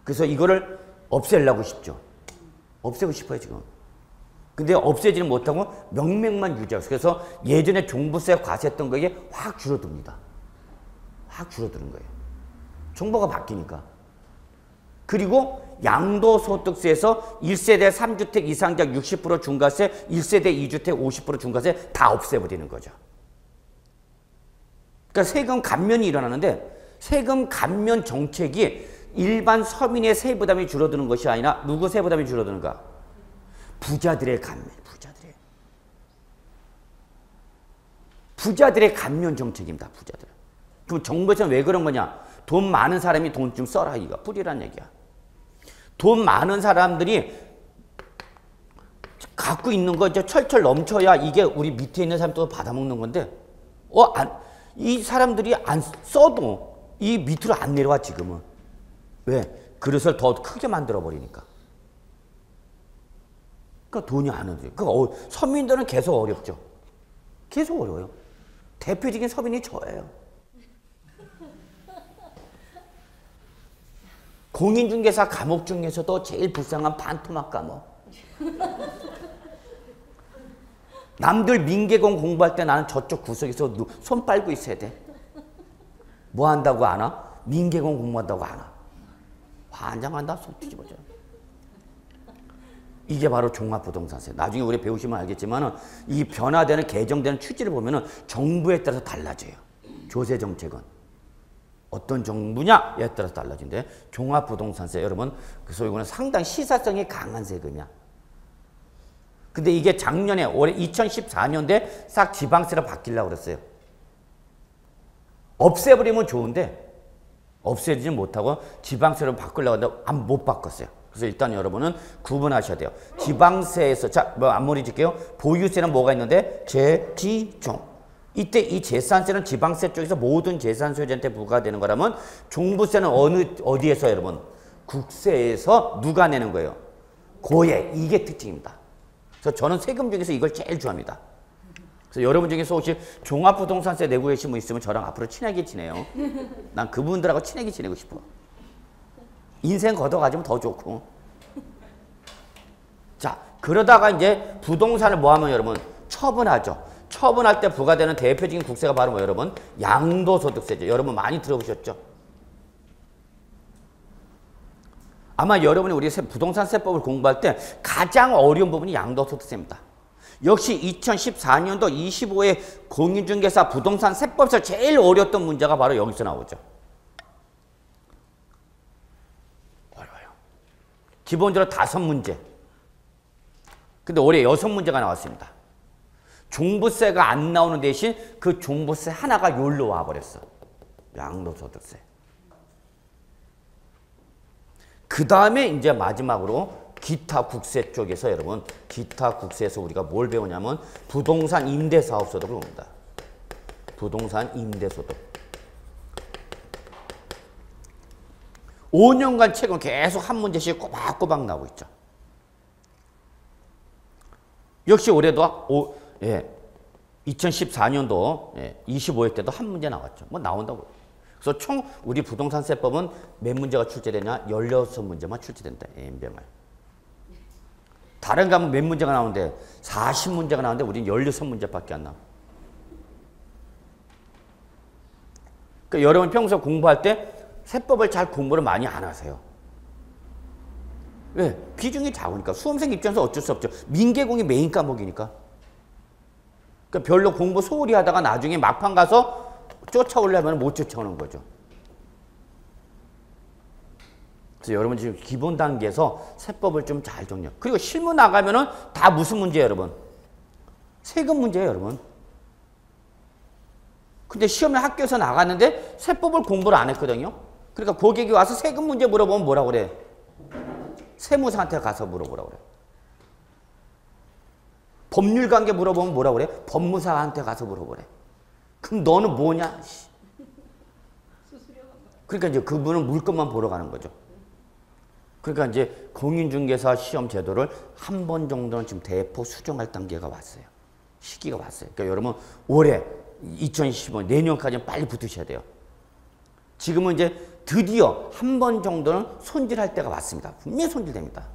그래서 이거를 없애려고 싶죠. 없애고 싶어요, 지금. 근데 없애지는 못하고 명맥만 유지하고. 그래서 예전에 종부세 과세했던 거에 확 줄어듭니다. 확 줄어드는 거예요. 정보가 바뀌니까. 그리고 양도소득세에서 1세대 3주택 이상자 60% 중과세, 1세대 2주택 50% 중과세 다 없애버리는 거죠. 그러니까 세금 감면이 일어나는데 세금 감면 정책이 일반 서민의 세부담이 줄어드는 것이 아니라 누구 세부담이 줄어드는가? 부자들의 감면, 부자들의 감면 정책입니다. 부자들. 그럼 정부에서는 왜 그런 거냐? 돈 많은 사람이 돈 좀 써라, 이거 뿌리란 얘기야. 돈 많은 사람들이 갖고 있는 거 이제 철철 넘쳐야 이게 우리 밑에 있는 사람도 받아먹는 건데, 이 사람들이 안 써도 이 밑으로 안 내려와, 지금은. 왜? 그릇을 더 크게 만들어 버리니까. 그러니까 돈이 안 오죠. 그러니까 서민들은 계속 어렵죠. 계속 어려워요. 대표적인 서민이 저예요. 공인중개사 과목 중에서도 제일 불쌍한 반토막 과목. 남들 민계공 공부할 때 나는 저쪽 구석에서 손 빨고 있어야 돼. 뭐 한다고 안 와? 민계공 공부한다고 안 와. 환장한다, 손 뒤집어져. 이게 바로 종합부동산세. 나중에 우리 배우시면 알겠지만 이 변화되는 개정되는 취지를 보면 정부에 따라서 달라져요. 조세 정책은. 어떤 정부냐에 따라서 달라진대. 종합부동산세, 여러분, 그래서 이거는 상당히 시사성이 강한 세금이야. 근데 이게 작년에 올해 2014년도에 싹 지방세로 바뀌려고 그랬어요. 없애버리면 좋은데 없애지 못하고 지방세로 바꾸려고 했는데 못 바꿨어요. 그래서 일단 여러분은 구분하셔야 돼요. 지방세에서, 자, 앞머리 줄게요. 보유세는 뭐가 있는데? 재지종. 이때 이 재산세는 지방세 쪽에서 모든 재산소유자한테 부과되는 거라면 종부세는 어디에서 여러분? 국세에서 누가 내는 거예요? 고액. 이게 특징입니다. 그래서 저는 세금 중에서 이걸 제일 좋아합니다. 그래서 여러분 중에서 혹시 종합부동산세 내고 계신 분 있으면 저랑 앞으로 친하게 지내요. 난 그분들하고 친하게 지내고 싶어. 인생 걷어가지면 더 좋고. 자, 그러다가 이제 부동산을 뭐 하면 여러분? 처분하죠. 처분할 때 부과되는 대표적인 국세가 바로 뭐 여러분? 양도소득세죠. 여러분 많이 들어보셨죠? 아마 여러분이 우리 부동산세법을 공부할 때 가장 어려운 부분이 양도소득세입니다. 역시 2014년도 25회 공인중개사 부동산세법에서 제일 어려웠던 문제가 바로 여기서 나오죠. 어려워요. 기본적으로 5문제. 근데 올해 6문제가 나왔습니다. 종부세가 안 나오는 대신 그 종부세 하나가 여기로 와버렸어. 양도소득세. 그 다음에 이제 마지막으로 기타 국세 쪽에서 여러분, 기타 국세에서 우리가 뭘 배우냐면 부동산 임대사업소득을 봅니다. 부동산 임대소득. 5년간 최근 계속 한 문제씩 꼬박꼬박 나오고 있죠. 역시 올해도 2014년도 25회 때도 한 문제 나왔죠. 뭐 나온다고. 그래서 총 우리 부동산세법은 몇 문제가 출제되냐? 16문제만 출제된다. N병을. 다른 과목 몇 문제가 나오는데 40문제가 나오는데 우리는 16문제밖에 안 나와. 그러니까 여러분 평소 공부할 때 세법을 잘 공부를 많이 안 하세요. 왜? 비중이 작으니까. 수험생 입장에서 어쩔 수 없죠. 민계공이 메인 과목이니까. 그러니까 별로 공부 소홀히 하다가 나중에 막판 가서 쫓아오려면 못 쫓아오는 거죠. 그래서 여러분 지금 기본 단계에서 세법을 좀 잘 정리해요. 그리고 실무 나가면은 다 무슨 문제예요, 여러분? 세금 문제예요, 여러분. 근데 시험에 학교에서 나갔는데 세법을 공부를 안 했거든요. 그러니까 고객이 와서 세금 문제 물어보면 뭐라고 그래? 세무사한테 가서 물어보라고 그래. 법률 관계 물어보면 뭐라고 그래? 법무사한테 가서 물어보래. 그럼 너는 뭐냐? 그러니까 이제 그분은 물건만 보러 가는 거죠. 그러니까 이제 공인중개사 시험 제도를 한 번 정도는 지금 대폭 수정할 단계가 왔어요. 시기가 왔어요. 그러니까 여러분 올해 2015년 내년까지는 빨리 붙으셔야 돼요. 지금은 이제 드디어 한 번 정도는 손질할 때가 왔습니다. 분명히 손질됩니다.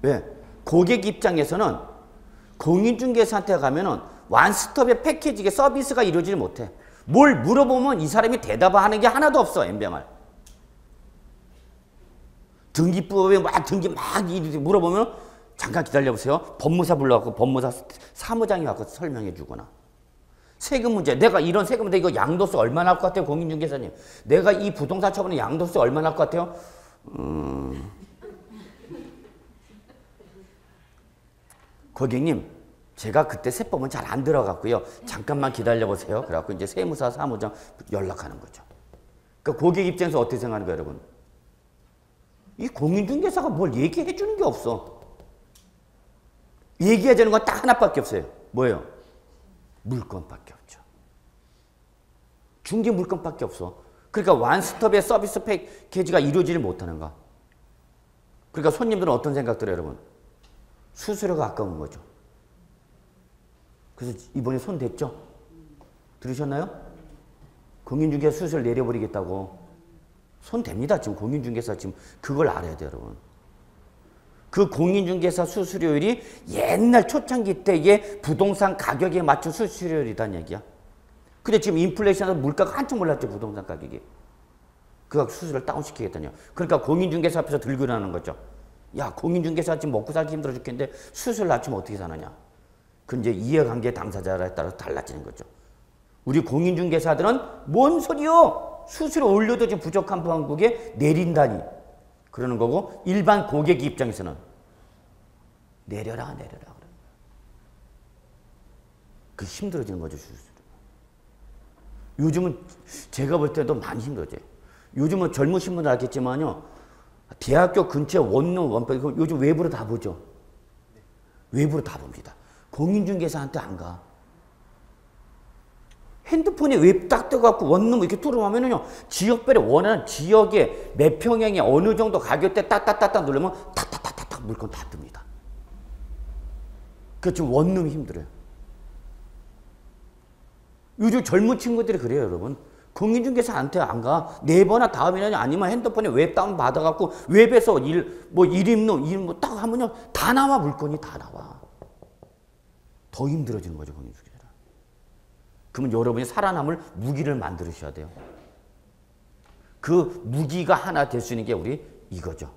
왜? 고객 입장에서는 공인중개사한테 가면은 완스톱의 패키지의 서비스가 이루어지지 못해. 뭘 물어보면 이 사람이 대답하는 게 하나도 없어. N병을. 등기법에 막 등기 막 물어보면 잠깐 기다려보세요. 법무사 불러갖고 법무사 사무장이 와서 설명해 주거나. 세금 문제. 내가 이런 세금 문제 이거 양도세 얼마 날 것 같아요? 공인중개사님. 내가 이 부동산 처분에 양도세 얼마 날 것 같아요? 고객님, 제가 그때 세법은 잘 안 들어갔고요. 잠깐만 기다려보세요. 그래갖고 이제 세무사, 사무장 연락하는 거죠. 그러니까 고객 입장에서 어떻게 생각하는 거예요, 여러분? 이 공인중개사가 뭘 얘기해 주는 게 없어. 얘기해야 되는 건 딱 하나밖에 없어요. 뭐예요? 물건밖에 없죠. 중개 물건밖에 없어. 그러니까 완스톱의 서비스 패키지가 이루어지지 못하는 거. 그러니까 손님들은 어떤 생각 들어요, 여러분? 수수료가 아까운 거죠. 그래서 이번에 손 댔죠? 들으셨나요? 공인중개사 수수료를 내려버리겠다고. 손 댑니다. 지금 공인중개사 지금 그걸 알아야 돼요, 여러분. 그 공인중개사 수수료율이 옛날 초창기 때의 부동산 가격에 맞춘 수수료율이란 얘기야. 근데 지금 인플레이션에서 물가가 한참 올랐죠, 부동산 가격이. 그가 수수료를 다운시키겠다냐. 그러니까 공인중개사 앞에서 들고 일어나는 거죠. 야, 공인중개사 지금 먹고 살기 힘들어 죽겠는데 수수료를 낮추면 어떻게 사느냐. 그 이제 이해관계 당사자에 따라서 달라지는 거죠. 우리 공인중개사들은 뭔 소리요? 수수료 올려도 지금 부족한 방국에 내린다니. 그러는 거고 일반 고객 입장에서는 내려라. 그 힘들어지는 거죠, 수수료. 요즘은 제가 볼 때도 많이 힘들어져요. 요즘은 젊으신 분들 알겠지만요. 대학교 근처에 원룸, 원백, 요즘 외부로 다 보죠. 외부로 다 봅니다. 공인중개사한테 안 가. 핸드폰에 웹 딱 떠갖고 원룸 이렇게 뚫어가면은요, 지역별에 원하는 지역의 몇 평형에 어느 정도 가격대 딱딱딱딱 누르면 탁탁탁탁 물건 다 뜹니다. 그래서 지금 원룸이 힘들어요. 요즘 젊은 친구들이 그래요, 여러분. 공인중개사한테 안 가. 네번이나 다음이나 아니면 핸드폰에 웹 다운 받아갖고 웹에서 일임로 딱 하면요, 다 나와. 물건이 다 나와. 더 힘들어지는 거죠, 공인중개사. 그러면 여러분이 살아남을 무기를 만들으셔야 돼요. 그 무기가 하나 될 수 있는 게 우리 이거죠.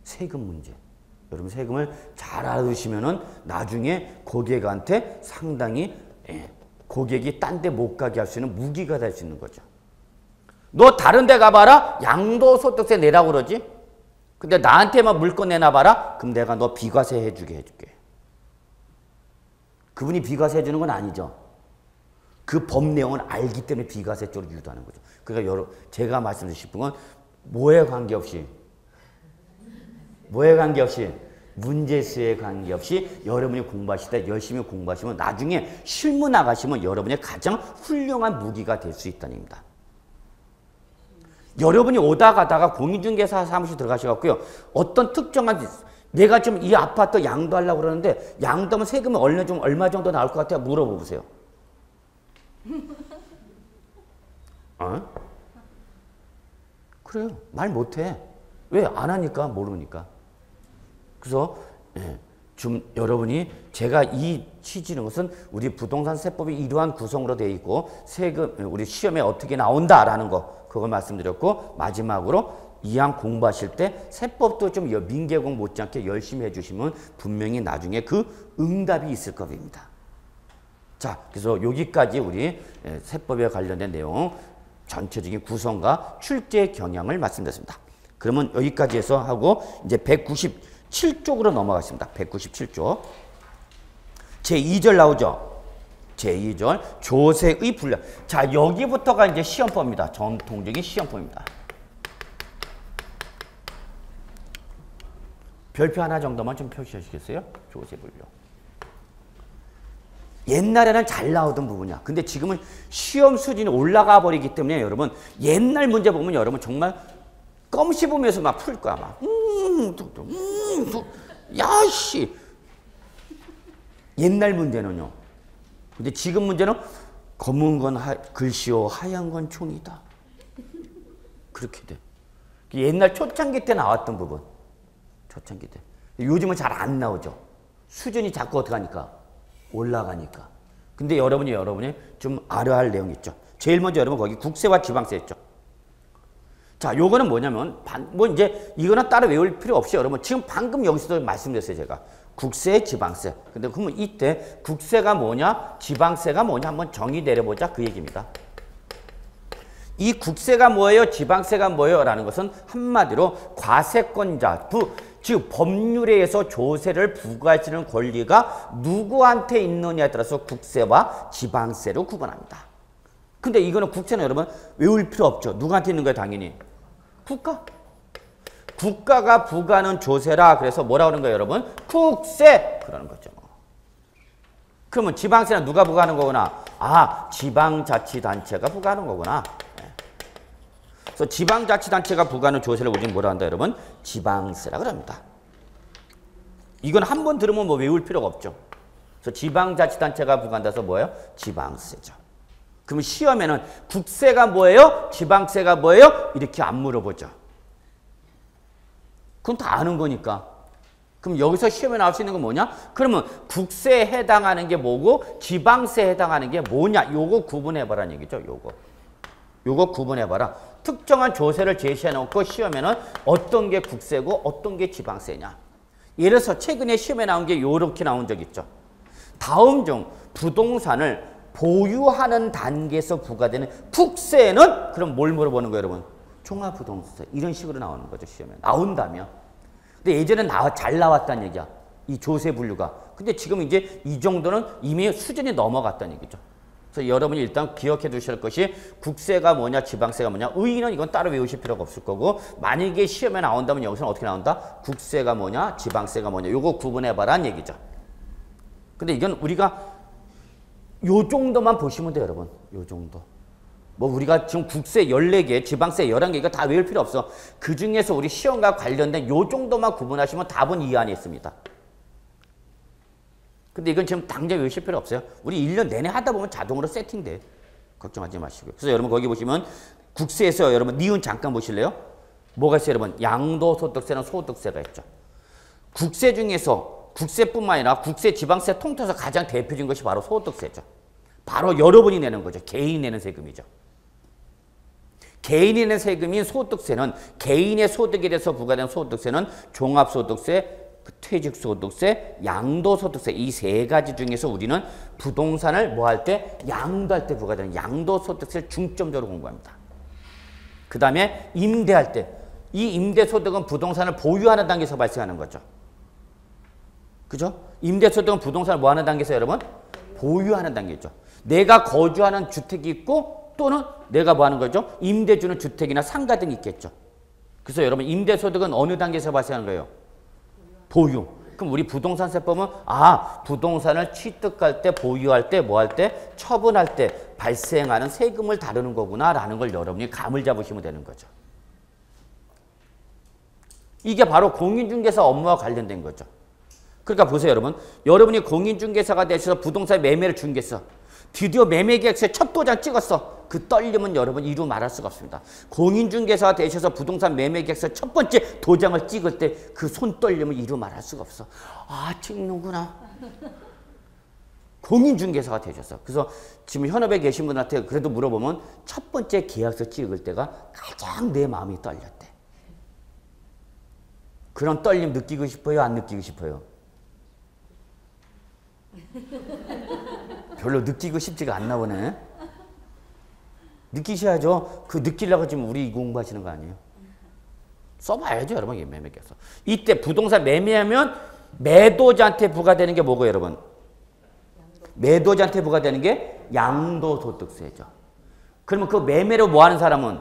세금 문제. 여러분 세금을 잘 알아두시면은 나중에 고객한테 상당히 고객이 딴 데 못 가게 할 수 있는 무기가 될 수 있는 거죠. 너 다른 데 가봐라. 양도소득세 내라고 그러지. 근데 나한테만 물건 내놔봐라. 그럼 내가 너 비과세 해줄게. 그분이 비과세 해주는 건 아니죠. 그 법 내용을 알기 때문에 비과세 쪽으로 유도하는 거죠. 그러니까 제가 말씀드리고 싶은 건 뭐에 관계없이 문제수에 관계없이 여러분이 공부하실 때 열심히 공부하시면 나중에 실무 나가시면 여러분의 가장 훌륭한 무기가 될 수 있다는 겁니다. 여러분이 오다 가다가 공인중개사 사무실 들어가셔갖고요. 어떤 특정한 내가 지금 이 아파트 양도하려고 그러는데 양도하면 세금이 얼마 정도 나올 것 같아요? 물어보세요. 어? 그래요. 말 못해. 왜? 안 하니까 모르니까. 그래서 좀 여러분이 제가 이 취지는 것은 우리 부동산 세법이 이러한 구성으로 되어 있고 세금 우리 시험에 어떻게 나온다라는 거 그걸 말씀드렸고 마지막으로 2학 공부하실 때 세법도 좀 민계공 못지않게 열심히 해주시면 분명히 나중에 그 응답이 있을 겁니다. 자, 그래서 여기까지 우리 세법에 관련된 내용 전체적인 구성과 출제 경향을 말씀드렸습니다. 그러면 여기까지 해서 하고 이제 197쪽으로 넘어가겠습니다. 197쪽. 제2절 나오죠? 제2절 조세의 분량. 자, 여기부터가 이제 시험법입니다. 전통적인 시험법입니다. 별표 하나 정도만 좀 표시하시겠어요? 조세 분량. 옛날에는 잘 나오던 부분이야. 근데 지금은 시험 수준이 올라가 버리기 때문에 여러분 옛날 문제 보면 여러분 정말 껌 씹으면서 막 풀 거야. 막 야씨. 옛날 문제는요. 근데 지금 문제는 검은 건 글씨요 하얀 건 총이다. 그렇게 돼. 옛날 초창기 때 나왔던 부분. 초창기 때. 요즘은 잘 안 나오죠. 수준이 자꾸 어떻게 하니까 올라가니까. 근데 여러분이 좀 알아야 할 내용이 있죠. 제일 먼저 여러분 거기 국세와 지방세 있죠. 자, 요거는 뭐냐면 뭐 이제 이거는 따로 외울 필요 없이 여러분 지금 방금 여기서도 말씀드렸어요, 제가. 국세, 지방세. 근데 그러면 이때 국세가 뭐냐, 지방세가 뭐냐 한번 정의 내려보자 그 얘기입니다. 이 국세가 뭐예요, 지방세가 뭐예요 라는 것은 한마디로 과세권자, 즉 법률에 의해서 조세를 부과할 수 있는 권리가 누구한테 있느냐에 따라서 국세와 지방세로 구분합니다. 근데 이거는 국세는 여러분 외울 필요 없죠. 누구한테 있는 거예요, 당연히? 국가. 국가가 부과하는 조세라. 그래서 뭐라고 하는 거예요, 여러분? 국세! 그러는 거죠. 그러면 지방세는 누가 부과하는 거구나? 아, 지방자치단체가 부과하는 거구나. 그래서 지방자치단체가 부과하는 조세를 우리는 뭐라 한다, 여러분? 지방세라 그럽니다. 이건 한 번 들으면 뭐 외울 필요가 없죠. 그래서 지방자치단체가 부과한다 해서 뭐예요? 지방세죠. 그러면 시험에는 국세가 뭐예요? 지방세가 뭐예요? 이렇게 안 물어보죠. 그건 다 아는 거니까. 그럼 여기서 시험에 나올 수 있는 건 뭐냐? 그러면 국세에 해당하는 게 뭐고 지방세에 해당하는 게 뭐냐? 요거 구분해봐라는 얘기죠. 요거 구분해봐라. 특정한 조세를 제시해놓고 시험에는 어떤 게 국세고 어떤 게 지방세냐. 예를 들어서 최근에 시험에 나온 게 요렇게 나온 적 있죠. 다음 중 부동산을 보유하는 단계에서 부과되는 국세는 그럼 뭘 물어보는 거예요, 여러분? 종합부동산세. 이런 식으로 나오는 거죠, 시험에. 나온다면. 근데 예전엔 잘 나왔다는 얘기야. 이 조세 분류가. 근데 지금 이제 이 정도는 이미 수준이 넘어갔다는 얘기죠. 그래서 여러분이 일단 기억해 두실 것이 국세가 뭐냐, 지방세가 뭐냐. 의의는 이건 따로 외우실 필요가 없을 거고 만약에 시험에 나온다면 여기서는 어떻게 나온다? 국세가 뭐냐, 지방세가 뭐냐. 요거 구분해봐라는 얘기죠. 근데 이건 우리가 요 정도만 보시면 돼요, 여러분. 요 정도. 뭐 우리가 지금 국세 14개, 지방세 11개 이거 다 외울 필요 없어. 그 중에서 우리 시험과 관련된 요 정도만 구분하시면 답은 이 안에 있습니다. 근데 이건 지금 당장 외우실 필요 없어요. 우리 1년 내내 하다 보면 자동으로 세팅돼. 걱정하지 마시고요. 그래서 여러분 거기 보시면 국세에서 여러분 니은 잠깐 보실래요? 뭐가 있어요, 여러분? 양도소득세는 소득세가 있죠. 국세 중에서 국세뿐만 아니라 국세, 지방세 통틀어서 가장 대표적인 것이 바로 소득세죠. 바로 여러분이 내는 거죠. 개인이 내는 세금이죠. 개인이 내는 세금인 소득세는 개인의 소득에 대해서 부과된 소득세는 종합소득세, 퇴직소득세, 양도소득세 이 세 가지 중에서 우리는 부동산을 뭐 할 때? 양도할 때 부과되는 양도소득세를 중점적으로 공부합니다. 그 다음에 임대할 때 이 임대소득은 부동산을 보유하는 단계에서 발생하는 거죠. 그죠? 임대소득은 부동산을 뭐 하는 단계에서 여러분? 보유하는 단계죠. 내가 거주하는 주택이 있고 또는 내가 뭐 하는 거죠? 임대주는 주택이나 상가 등이 있겠죠. 그래서 여러분 임대소득은 어느 단계에서 발생하는 거예요? 보유. 그럼 우리 부동산세법은 부동산을 취득할 때, 보유할 때, 뭐 할 때, 처분할 때 발생하는 세금을 다루는 거구나 라는 걸 여러분이 감을 잡으시면 되는 거죠. 이게 바로 공인중개사 업무와 관련된 거죠. 그러니까 보세요, 여러분. 여러분이 공인중개사가 되셔서 부동산 매매를 중개했어. 드디어 매매계약서에 첫 도장 찍었어. 그 떨림은 여러분 이루 말할 수가 없습니다. 공인중개사가 되셔서 부동산 매매계약서 첫 번째 도장을 찍을 때 그 손 떨림을 이루 말할 수가 없어. 아, 찍는구나. 공인중개사가 되셨어. 그래서 지금 현업에 계신 분한테 그래도 물어보면 첫 번째 계약서 찍을 때가 가장 내 마음이 떨렸대. 그런 떨림 느끼고 싶어요? 안 느끼고 싶어요? 별로 느끼고 싶지가 않나 보네. 느끼셔야죠. 그 느끼려고 지금 우리 공부하시는 거 아니에요? 써봐야죠, 여러분. 매매계약서. 이때 부동산 매매하면 매도자한테 부과되는 게 뭐고, 여러분? 매도자한테 부과되는 게 양도소득세죠. 그러면 그 매매로 뭐 하는 사람은?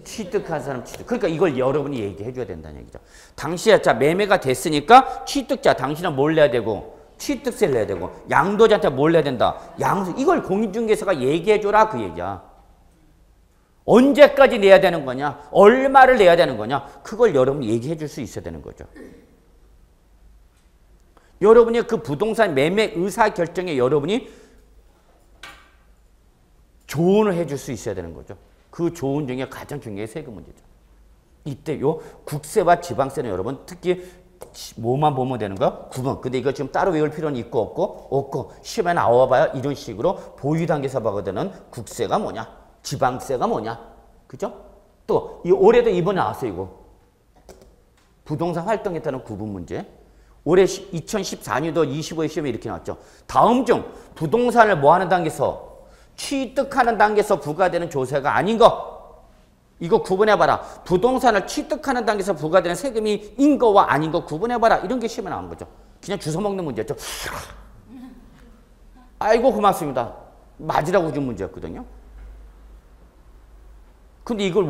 취득한 사람 취득. 그러니까 이걸 여러분이 얘기해 줘야 된다는 얘기죠. 당시에 자 매매가 됐으니까 취득자 당신은 뭘 내야 되고 취득세를 내야 되고 양도자한테 뭘 내야 된다. 양수. 이걸 공인중개사가 얘기해 줘라 그 얘기야. 언제까지 내야 되는 거냐? 얼마를 내야 되는 거냐? 그걸 여러분이 얘기해 줄 수 있어야 되는 거죠. 여러분이 그 부동산 매매 의사결정에 여러분이 조언을 해줄 수 있어야 되는 거죠. 그 조언 중에 가장 중요한 세금 문제죠. 이때 요 국세와 지방세는 여러분 특히 뭐만 보면 되는 거야? 구분. 근데 이거 지금 따로 외울 필요는 있고 없고 시험에 나와봐야 이런 식으로 보유단계에서 보거든은 국세가 뭐냐? 지방세가 뭐냐? 그죠? 또 이 올해도 이번에 나왔어요. 이거. 부동산 활동에 따른 구분 문제. 올해 2014년도 25회 시험에 이렇게 나왔죠. 다음 중 부동산을 뭐 하는 단계에서 취득하는 단계에서 부과되는 조세가 아닌 거. 이거 구분해봐라. 부동산을 취득하는 단계에서 부과되는 세금이 인 거와 아닌 거 구분해봐라. 이런 게 시험에 나오는 거죠. 그냥 주워먹는 문제였죠. 아이고 고맙습니다. 맞으라고 준 문제였거든요. 근데 이걸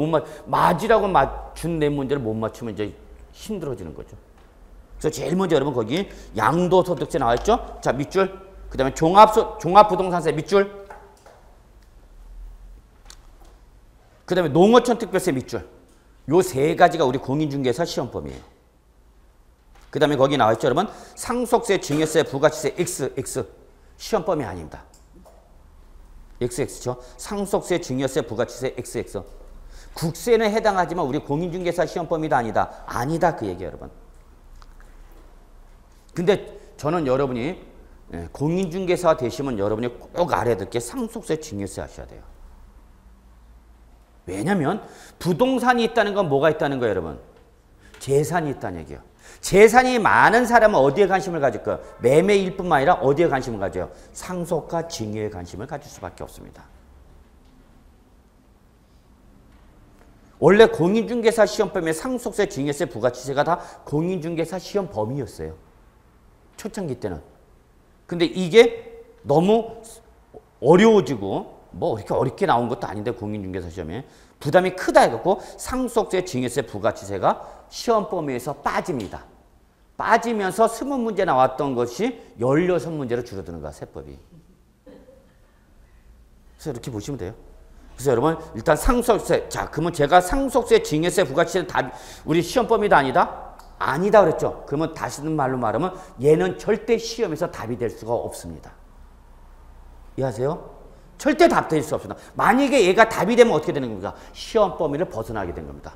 맞으라고 준 내 문제를 못 맞추면 이제 힘들어지는 거죠. 그래서 제일 먼저 여러분 거기 양도소득세 나와있죠? 자, 밑줄. 그 다음에 종합부동산세 밑줄. 그 다음에 농어촌 특별세 밑줄. 요 세 가지가 우리 공인중개사 시험범위예요. 그 다음에 거기 나와있죠, 여러분? 상속세, 증여세, 부가치세, XX. 시험범위 아닙니다. XX죠. 상속세, 증여세, 부가치세, XX. 국세는 해당하지만 우리 공인중개사 시험범위도 아니다. 아니다 그 얘기예요, 여러분. 근데 저는 여러분이 공인중개사 되시면 여러분이 꼭 알아야 될 게 상속세, 증여세 하셔야 돼요. 왜냐면 부동산이 있다는 건 뭐가 있다는 거예요, 여러분? 재산이 있다는 얘기예요. 재산이 많은 사람은 어디에 관심을 가질까요? 매매일 뿐만 아니라 어디에 관심을 가져요? 상속과 증여에 관심을 가질 수밖에 없습니다. 원래 공인중개사 시험범위에 상속세, 증여세, 부가치세가 다 공인중개사 시험 범위였어요. 초창기 때는. 근데 이게 너무 어려워지고 뭐 이렇게 어렵게 나온 것도 아닌데 공인중개사 시험에 부담이 크다 해갖고 상속세, 증여세, 부가치세가 시험 범위에서 빠집니다. 빠지면서 20문제 나왔던 것이 16문제로 줄어드는 거야, 세법이. 그래서 이렇게 보시면 돼요. 그래서 여러분 일단 상속세, 자 그러면 제가 상속세, 증여세, 부가치세는 다 우리 시험 범위도 아니다? 아니다 그랬죠. 그러면 다시는 말로 말하면 얘는 절대 시험에서 답이 될 수가 없습니다. 이해하세요? 절대 답 될 수 없습니다. 만약에 얘가 답이 되면 어떻게 되는 겁니까? 시험 범위를 벗어나게 된 겁니다.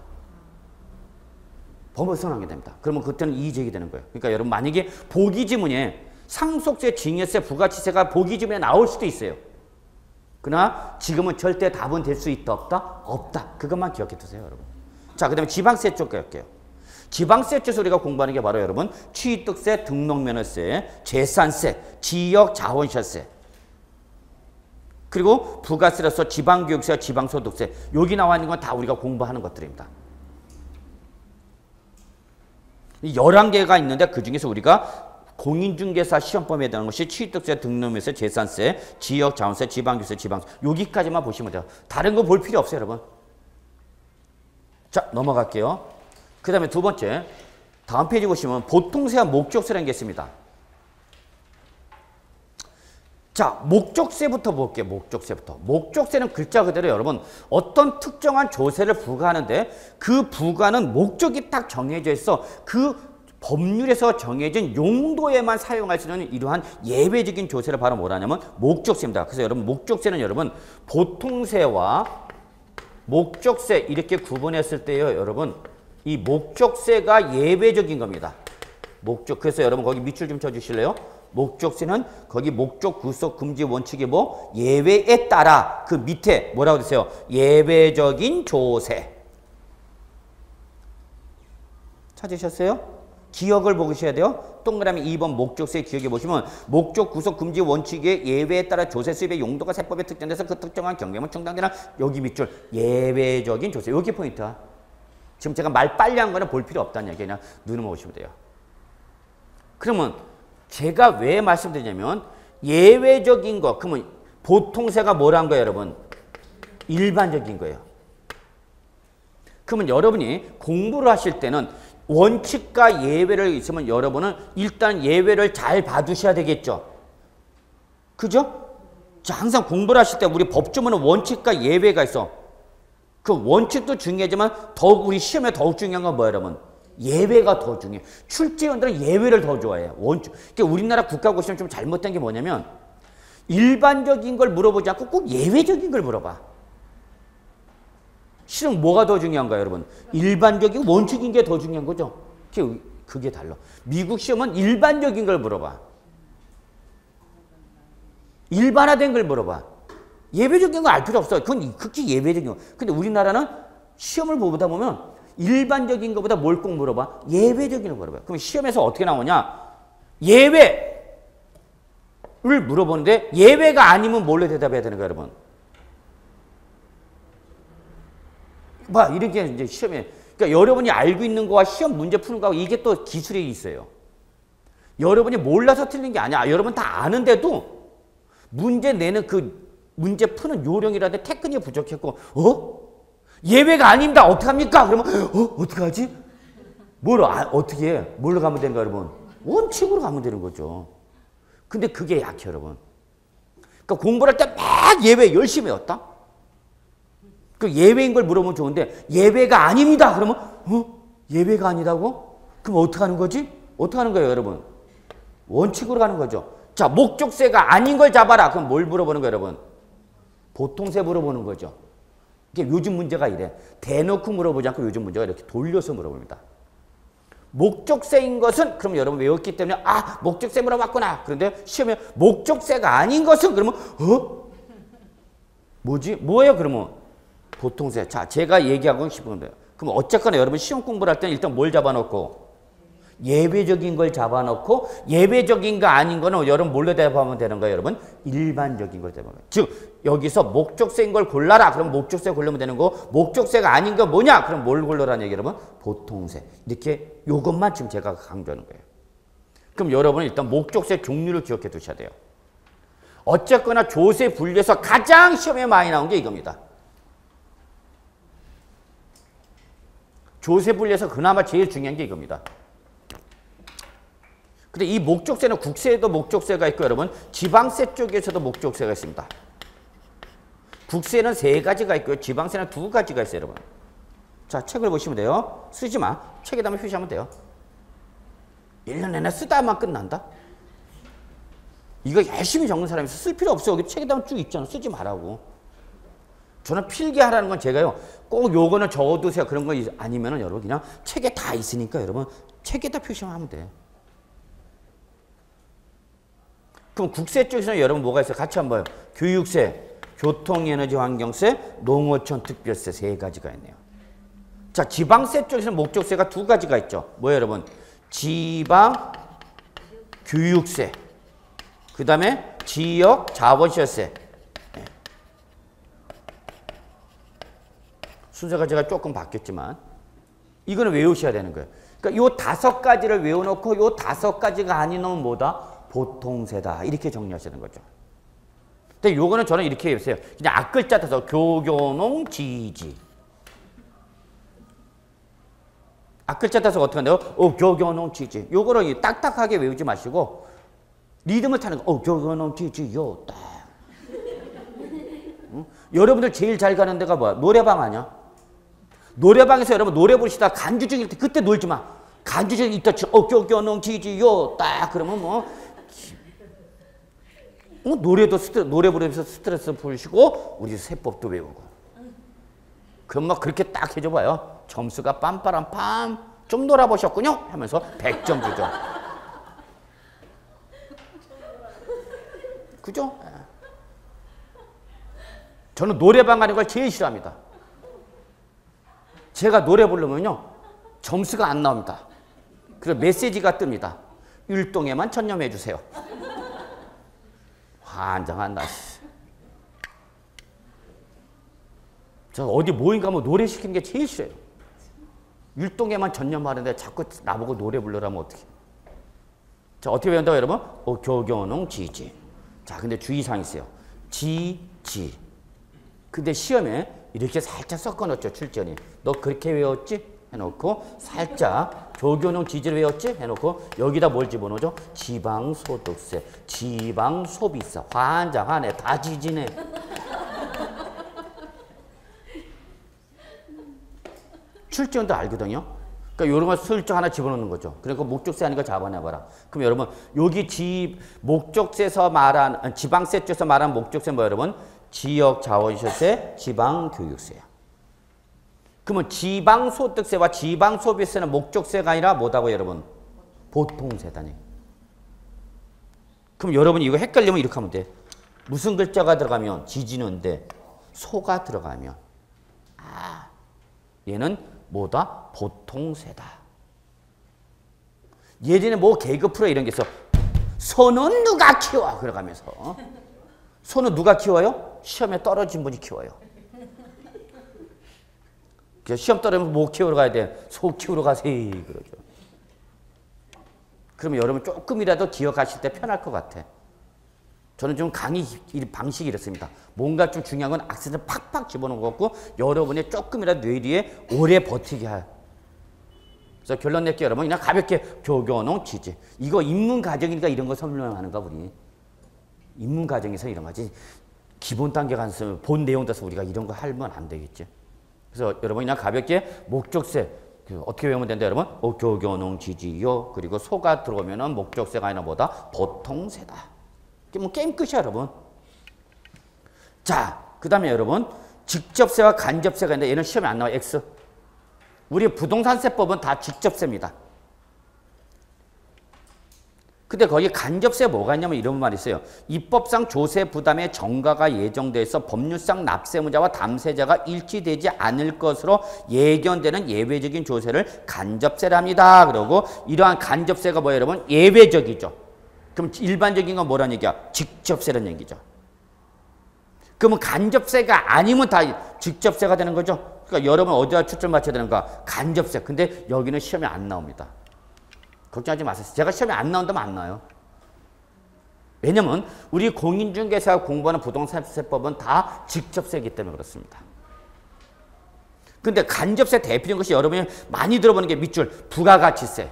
벗어나게 됩니다. 그러면 그때는 이의제기 되는 거예요. 그러니까 여러분 만약에 보기지문에 상속세, 증여세, 부가치세가 보기지문에 나올 수도 있어요. 그러나 지금은 절대 답은 될 수 있다 없다? 없다. 그것만 기억해 두세요, 여러분. 자, 그 다음에 지방세 쪽 갈게요. 지방세 쪽에서 우리가 공부하는 게 바로 여러분 취득세, 등록면허세, 재산세, 지역자원시세 그리고 부가세로서 지방교육세와 지방소득세 여기 나와 있는 건 다 우리가 공부하는 것들입니다. 11개가 있는데 그중에서 우리가 공인중개사 시험범위에 해당하는 것이 취득세, 등록면허세, 재산세, 지역자원세, 지방교육세, 지방세 여기까지만 보시면 돼요. 다른 거 볼 필요 없어요, 여러분. 자, 넘어갈게요. 그 다음에 두 번째, 다음 페이지 보시면 보통세와 목적세라는 게 있습니다. 자, 목적세부터 볼게요. 목적세부터. 목적세는 글자 그대로 여러분 어떤 특정한 조세를 부과하는데 그 부과는 목적이 딱 정해져 있어. 그 법률에서 정해진 용도에만 사용할 수 있는 이러한 예외적인 조세를 바로 뭐라냐면 목적세입니다. 그래서 여러분 목적세는 여러분 보통세와 목적세 이렇게 구분했을 때요. 여러분 이 목적세가 예외적인 겁니다. 그래서 여러분 거기 밑줄 좀 쳐주실래요? 목적세는 거기 목적 구속 금지 원칙이 뭐 예외에 따라 그 밑에 뭐라고 되세요? 예외적인 조세. 찾으셨어요? 기억을 보셔야 돼요. 동그라미 2번 목적세 기억해 보시면 목적 구속 금지 원칙의 예외에 따라 조세 수입의 용도가 세법에 특정돼서 그 특정한 경계만 충당되는 여기 밑줄 예외적인 조세. 여기 포인트야. 지금 제가 말 빨리 한 거는 볼 필요 없다는 얘기 그냥 눈으로 보시면 돼요. 그러면 제가 왜 말씀드리냐면 예외적인 거 그러면 보통세가 뭐란 거예요 여러분? 일반적인 거예요. 그러면 여러분이 공부를 하실 때는 원칙과 예외를 있으면 여러분은 일단 예외를 잘 봐두셔야 되겠죠. 그죠? 자, 항상 공부를 하실 때 우리 법조문은 원칙과 예외가 있어. 그 원칙도 중요하지만 더욱 우리 시험에 더욱 중요한 건 뭐예요 여러분? 예외가 더 중요해. 출제위원들은 예외를 더 좋아해요. 원칙. 그러니까 우리나라 국가고시는 좀 잘못된 게 뭐냐면 일반적인 걸 물어보지 않고 꼭 예외적인 걸 물어봐. 실은 뭐가 더 중요한가요, 여러분? 일반적인 원칙인 게 더 중요한 거죠. 그게 달라. 미국 시험은 일반적인 걸 물어봐. 일반화된 걸 물어봐. 예외적인 거 알 필요 없어. 그건 극히 예외적인 거. 근데 우리나라는 시험을 보다 보면 일반적인 것보다 뭘 꼭 물어봐? 예외적인 걸 물어봐. 그럼 시험에서 어떻게 나오냐? 예외를 물어보는데 예외가 아니면 뭘로 대답해야 되는 거야, 여러분? 봐, 이렇게 이제 시험에. 그러니까 여러분이 알고 있는 거와 시험 문제 푸는 거하고 이게 또 기술이 있어요. 여러분이 몰라서 틀린 게 아니야. 여러분 다 아는데도 문제 내는 그 문제 푸는 요령이라든지 테크닉이 부족했고, 예외가 아닙니다. 어떡합니까? 그러면, 어떡하지? 어떻게 해? 뭘로 가면 되는가, 여러분? 원칙으로 가면 되는 거죠. 근데 그게 약해, 여러분. 그러니까 공부를 할 때 막 예외 열심히 외웠다? 그 예외인 걸 물어보면 좋은데 예외가 아닙니다. 그러면 예외가 아니다고? 그럼 어떻게 하는 거지? 어떻게 하는 거예요, 여러분? 원칙으로 가는 거죠. 자, 목적세가 아닌 걸 잡아라. 그럼 뭘 물어보는 거예요, 여러분? 보통세 물어보는 거죠. 이게 요즘 문제가 이래. 대놓고 물어보지 않고 요즘 문제가 이렇게 돌려서 물어봅니다. 목적세인 것은 그럼 여러분 외웠기 때문에 목적세 물어봤구나. 그런데 시험에 목적세가 아닌 것은 그러면 뭐예요, 그러면? 보통세. 자, 제가 얘기하고 싶은 건데요. 그럼 어쨌거나 여러분 시험 공부를 할 때는 일단 뭘 잡아놓고? 예외적인 걸 잡아놓고 예외적인 거 아닌 거는 여러분 뭘로 대답하면 되는 거예요, 여러분? 일반적인 걸 대답하면. 즉, 여기서 목적세인 걸 골라라. 그럼 목적세 고르면 되는 거. 목적세가 아닌 거 뭐냐? 그럼 뭘 골라라는 얘기 여러분? 보통세. 이렇게 요것만 지금 제가 강조하는 거예요. 그럼 여러분은 일단 목적세 종류를 기억해 두셔야 돼요. 어쨌거나 조세 분류에서 가장 시험에 많이 나온 게 이겁니다. 조세 분류에서 그나마 제일 중요한 게 이겁니다. 근데 이 목적세는 국세에도 목적세가 있고 여러분 지방세 쪽에서도 목적세가 있습니다. 국세는 3가지가 있고요. 지방세는 2가지가 있어요, 여러분. 자, 책을 보시면 돼요. 쓰지 마. 책에다만 표시하면 돼요. 1년 내내 쓰다만 끝난다? 이거 열심히 적는 사람이 쓸 필요 없어. 여기 책에다만 쭉 있잖아. 쓰지 말라고. 저는 필기하라는 건 제가요. 꼭 요거는 적어두세요. 그런 거 아니면은 여러분 그냥 책에 다 있으니까 여러분 책에다 표시하면 돼. 그럼 국세 쪽에서는 여러분 뭐가 있어요? 같이 한번 봐요. 교육세, 교통에너지환경세, 농어촌 특별세 3가지가 있네요. 자, 지방세 쪽에서는 목적세가 2가지가 있죠. 뭐예요, 여러분? 지방 교육세, 그 다음에 지역 자본시세. 순서가 제가 조금 바뀌었지만 이거는 외우셔야 되는 거예요. 그러니까 요 5가지를 외워놓고 요 5가지가 아닌 놈은 뭐다? 보통세다. 이렇게 정리하시는 거죠. 근데 요거는 저는 이렇게 해주세요. 그냥 앞글자 따서 교교농 지지. 앞글자 따서 어떻게 한대요? 교교농 지지. 요거를 딱딱하게 외우지 마시고 리듬을 타는 거. 교교농 지지 요 딱. 응? 여러분들 제일 잘 가는 데가 뭐야? 노래방 아니야? 노래방에서 여러분 노래 부르시다가 간주 중일 때 그때 놀지 마. 간주제 이따 어겨겨농 지지요 딱 그러면 노래도 노래 부르면서 스트레스 풀시고 우리 세법도 외우고. 그럼 막 그렇게 딱 해줘봐요. 점수가 빰빠람빰 좀 놀아보셨군요 하면서 100점 주죠. 그죠? 저는 노래방 가는 걸 제일 싫어합니다. 제가 노래 부르면요 점수가 안 나옵니다. 그래서 메시지가 뜹니다. 율동에만 전념해 주세요. 환장한다. 저 어디 모임 가면 노래 시키는 게 제일 싫어요. 율동에만 전념하는데 자꾸 나보고 노래 부르라면 어떡해. 자, 어떻게 배운다고 여러분? 교교농 지지. 자, 근데 주의사항이 있어요. 지지. 근데 시험에 이렇게 살짝 섞어 넣었죠, 출전이. 너 그렇게 외웠지? 해놓고 살짝 교교농 지지를 외웠지? 해놓고 여기다 뭘 집어넣죠? 지방소득세, 지방소비세. 환장하네. 다 지지네. 출전도 알거든요. 그러니까 이런 걸 슬쩍 하나 집어넣는 거죠. 그러니까 목적세 아닌 거 잡아내봐라. 그럼 여러분 여기 목적세에서 말한 지방세 쪽에서 말한 목적세 뭐 여러분? 지역자원시세, 지방교육세야. 그러면 지방소득세와 지방소비세는 목적세가 아니라 뭐다고 여러분? 보통세다니. 그럼 여러분이 이거 헷갈리면 이렇게 하면 돼. 무슨 글자가 들어가면 지지는데 소가 들어가면 얘는 뭐다? 보통세다. 예전에 뭐 개그 프로 이런 게 있어. 소는 누가 키워? 그러가면서. 소는 누가 키워요? 시험에 떨어진 분이 키워요. 시험 떨어지면 뭐 키우러 가야 돼? 소 키우러 가세요. 그러죠. 그러면 여러분 조금이라도 기억하실 때 편할 것 같아. 저는 좀 강의 방식이 이렇습니다. 뭔가 좀 중요한 건 악센을 팍팍 집어넣은 것 같고 여러분의 조금이라도 뇌리에 오래 버티게 할. 그래서 결론 낼게요. 여러분 그냥 가볍게 교교농 지지. 이거 인문 과정이니까 이런 거 설명하는가 우리. 인문 과정에서 이런 거지. 기본 단계 가서 본 내용 따서 우리가 이런 거 하면 안 되겠지. 그래서 여러분 그냥 가볍게 목적세 어떻게 외우면 된다 여러분? 교교농 지지요. 그리고 소가 들어오면은 목적세가 아니라 뭐다? 보통세다. 뭐 게임 끝이야 여러분. 자, 그 다음에 여러분 직접세와 간접세가 있는데 얘는 시험에 안 나와. X. 우리 부동산세법은 다 직접세입니다. 근데 거기 간접세 뭐가 있냐면 이런 말이 있어요. 입법상 조세 부담의 전가가 예정돼 있어 법률상 납세무자와 담세자가 일치되지 않을 것으로 예견되는 예외적인 조세를 간접세랍니다. 그리고 이러한 간접세가 뭐예요 여러분? 예외적이죠. 그럼 일반적인 건 뭐라는 얘기야? 직접세라는 얘기죠. 그러면 간접세가 아니면 다 직접세가 되는 거죠. 그러니까 여러분 어디다 초점 맞춰야 되는가? 간접세. 근데 여기는 시험에 안 나옵니다. 걱정하지 마세요. 제가 시험에 안 나온다면 안 나와요. 왜냐면 우리 공인중개사가 공부하는 부동산세법은 다 직접세이기 때문에 그렇습니다. 근데 간접세 대표적인 것이 여러분이 많이 들어보는 게 밑줄 부가가치세.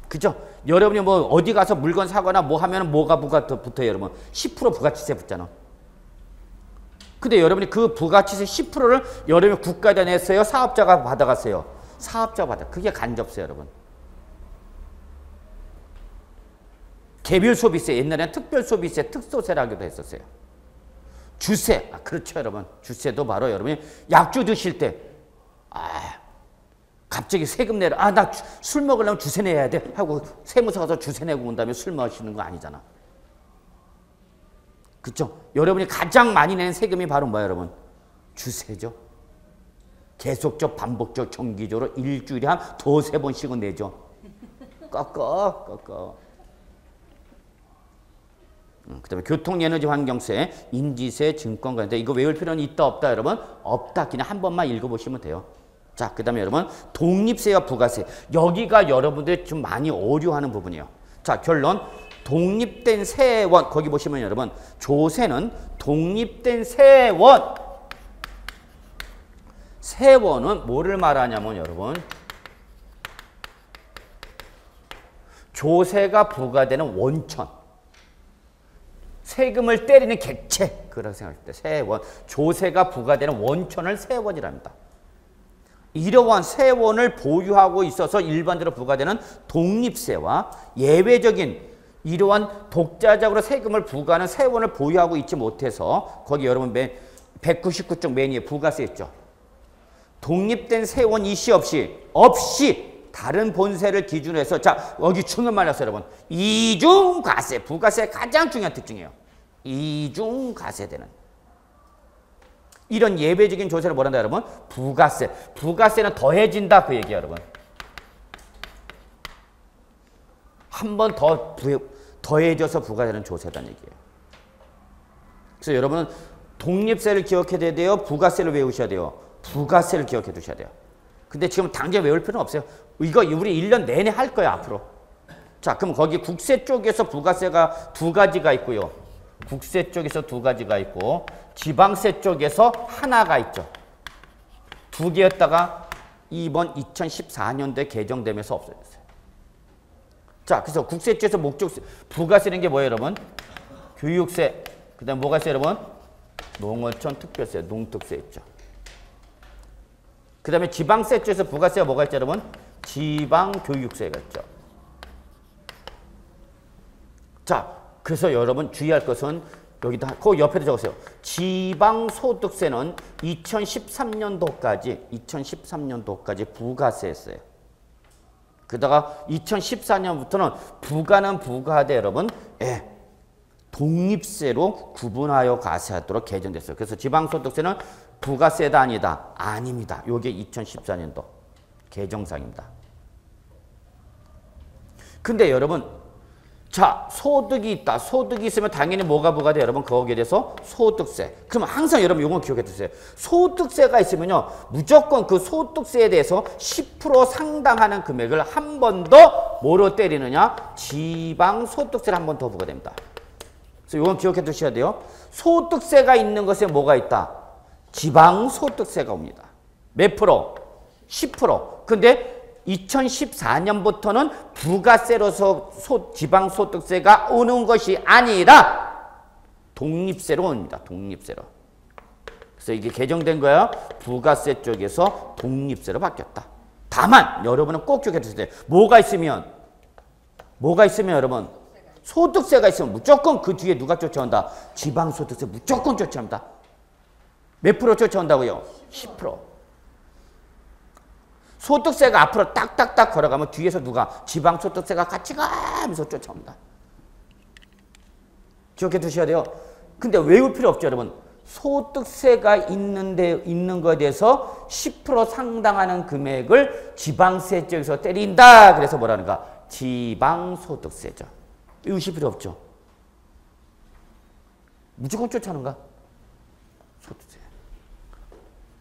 그죠? 여러분이 뭐 어디 가서 물건 사거나 뭐 하면 뭐가 붙어요 여러분? 10% 부가치세 붙잖아. 근데 여러분이 그 부가치세 10%를 여러분이 국가에다 냈어요? 사업자가 받아갔어요? 사업자가 받아. 그게 간접세 여러분. 개별소비세, 옛날에는 특별소비세, 특소세라고도 했었어요. 주세, 그렇죠 여러분. 주세도 바로 여러분이 약주 드실 때 갑자기 세금 내라. 나 술 먹으려면 주세 내야 돼. 하고 세무서 가서 주세 내고 온 다음에 술 마시는 거 아니잖아. 그쵸? 여러분이 가장 많이 내는 세금이 바로 뭐야 여러분? 주세죠. 계속적 반복적 정기적으로 일주일에 한 두세 번씩은 내죠. 꺾어. 그 다음에 교통, 에너지, 환경세, 인지세, 증권가인데 이거 외울 필요는 있다 없다 여러분? 없다. 그냥 한 번만 읽어보시면 돼요. 자, 그 다음에 여러분 독립세와 부가세. 여기가 여러분들이 좀 많이 어려워하는 부분이에요. 자, 결론. 독립된 세원. 거기 보시면 여러분 조세는 독립된 세원. 세원은 뭐를 말하냐면 여러분 조세가 부과되는 원천. 세금을 때리는 객체. 그렇게 생각할 때 세원. 조세가 부과되는 원천을 세원이랍니다. 이러한 세원을 보유하고 있어서 일반적으로 부과되는 독립세와 예외적인 이러한 독자적으로 세금을 부과하는 세원을 보유하고 있지 못해서 거기 여러분 199쪽 맨 위에 부가세 있죠. 독립된 세원 이시 없이 다른 본세를 기준으로 해서 자 여기 중요한 말 났어요 여러분. 이중과세 부가세의 가장 중요한 특징이에요. 이중과세되는 이런 예외적인 조세를 뭐란다 여러분? 부가세. 부가세는 더해진다 그 얘기야 여러분. 한 번 더 더해져서 부과되는 조세다는 얘기예요. 그래서 여러분은 독립세를 기억해야 돼요. 부가세를 외우셔야 돼요. 부가세를 기억해 두셔야 돼요. 근데 지금 당장 외울 필요는 없어요. 이거 우리 1년 내내 할 거야 앞으로. 자 그럼 거기 국세 쪽에서 부가세가 두 가지가 있고요. 국세 쪽에서 두 가지가 있고 지방세 쪽에서 하나가 있죠. 두 개였다가 이번 2014년도에 개정되면서 없어졌어요. 자 그래서 국세 쪽에서 목적세 부가세는 게 뭐예요 여러분? 교육세. 그 다음 뭐가 있어요 여러분? 농어촌 특별세 농특세 있죠. 그 다음에 지방세 쪽에서 부가세가 뭐가 있죠 여러분? 지방교육세가 있죠. 자 그래서 여러분 주의할 것은 여기다 그 옆에도 적으세요. 지방소득세는 2013년도까지 부가세였어요. 그러다가 2014년부터는 부가는 부가하되 여러분 독립세로 구분하여 과세하도록 개정됐어요. 그래서 지방소득세는 부가세다 아니다? 아닙니다. 요게 2014년도 개정상입니다. 근데 여러분 자 소득이 있다. 소득이 있으면 당연히 뭐가 부과돼 여러분? 거기에 대해서 소득세. 그러면 항상 여러분 이건 기억해 두세요. 소득세가 있으면요 무조건 그 소득세에 대해서 10% 상당하는 금액을 한 번 더 뭐로 때리느냐? 지방소득세를 한 번 더 부과됩니다. 그래서 이건 기억해 두셔야 돼요. 소득세가 있는 것에 뭐가 있다? 지방소득세가 옵니다. 몇 프로? 10%. 근데 2014년부터는 부가세로서 지방소득세가 오는 것이 아니라 독립세로 옵니다. 독립세로. 그래서 이게 개정된 거예요. 부가세 쪽에서 독립세로 바뀌었다. 다만 여러분은 꼭 기억해 두세요. 뭐가 있으면 여러분 소득세가 있으면 무조건 그 뒤에 누가 쫓아온다? 지방소득세 무조건 쫓아온다. 몇 프로 쫓아온다고요? 10%. 소득세가 앞으로 딱딱딱 걸어가면 뒤에서 누가 지방소득세가 같이 가면서 쫓아옵니다. 기억해 두셔야 돼요. 근데 외울 필요 없죠 여러분. 소득세가 있는 거에 대해서 10% 상당하는 금액을 지방세 쪽에서 때린다. 그래서 뭐라는가? 지방소득세죠. 외우실 필요 없죠. 무조건 쫓아오는가? 소득세.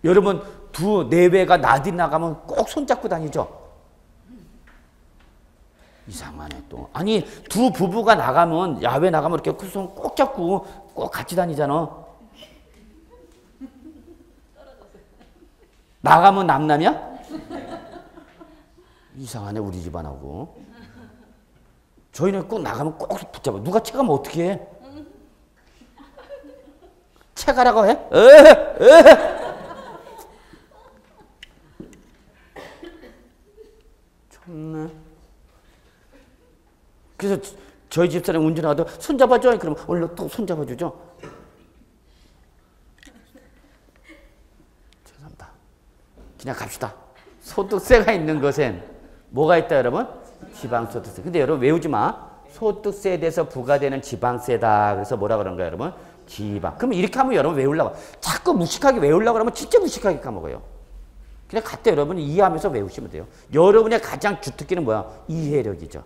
여러분 두 내외가 나들이 나가면 꼭 손잡고 다니죠. 이상하네 또. 아니 두 부부가 나가면 야외 나가면 이렇게 손 꼭 잡고 꼭 같이 다니잖아. 나가면 남남이야? 이상하네 우리 집안하고. 저희는 꼭 나가면 꼭 붙잡아. 누가 채가면 어떻게 해? 채가라고 해? 참네. 그래서 저희 집사람 운전하다 손잡아줘. 그러면 얼른 또 손잡아주죠. 죄송합니다. 그냥 갑시다. 소득세가 있는 것엔 뭐가 있다 여러분? 지방소득세. 근데 여러분 외우지 마. 소득세에 대해서 부과되는 지방세다. 그래서 뭐라 그런가요 여러분? 지방. 그러면 이렇게 하면 여러분 외우려고. 자꾸 무식하게 외우려고 그러면 진짜 무식하게 까먹어요. 그냥 갖다 여러분이 이해하면서 외우시면 돼요. 여러분의 가장 주특기는 뭐야? 이해력이죠.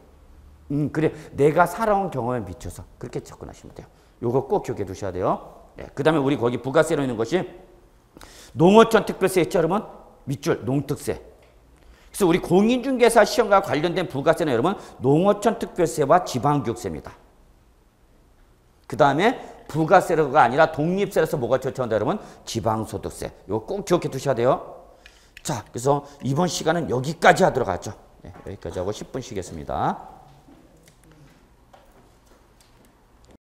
그래 내가 살아온 경험에 비춰서 그렇게 접근하시면 돼요. 요거 꼭 기억해 두셔야 돼요. 네, 그 다음에 우리 거기 부가세로 있는 것이 농어촌 특별세 있죠 여러분? 밑줄 농특세. 그래서 우리 공인중개사 시험과 관련된 부가세는 여러분 농어촌 특별세와 지방교육세입니다. 그 다음에 부가세가 아니라 독립세라서 뭐가 쫓아온다 여러분? 지방소득세. 이거 꼭 기억해 두셔야 돼요. 자, 그래서 이번 시간은 여기까지 하도록 하죠. 네, 여기까지 하고 10분 쉬겠습니다.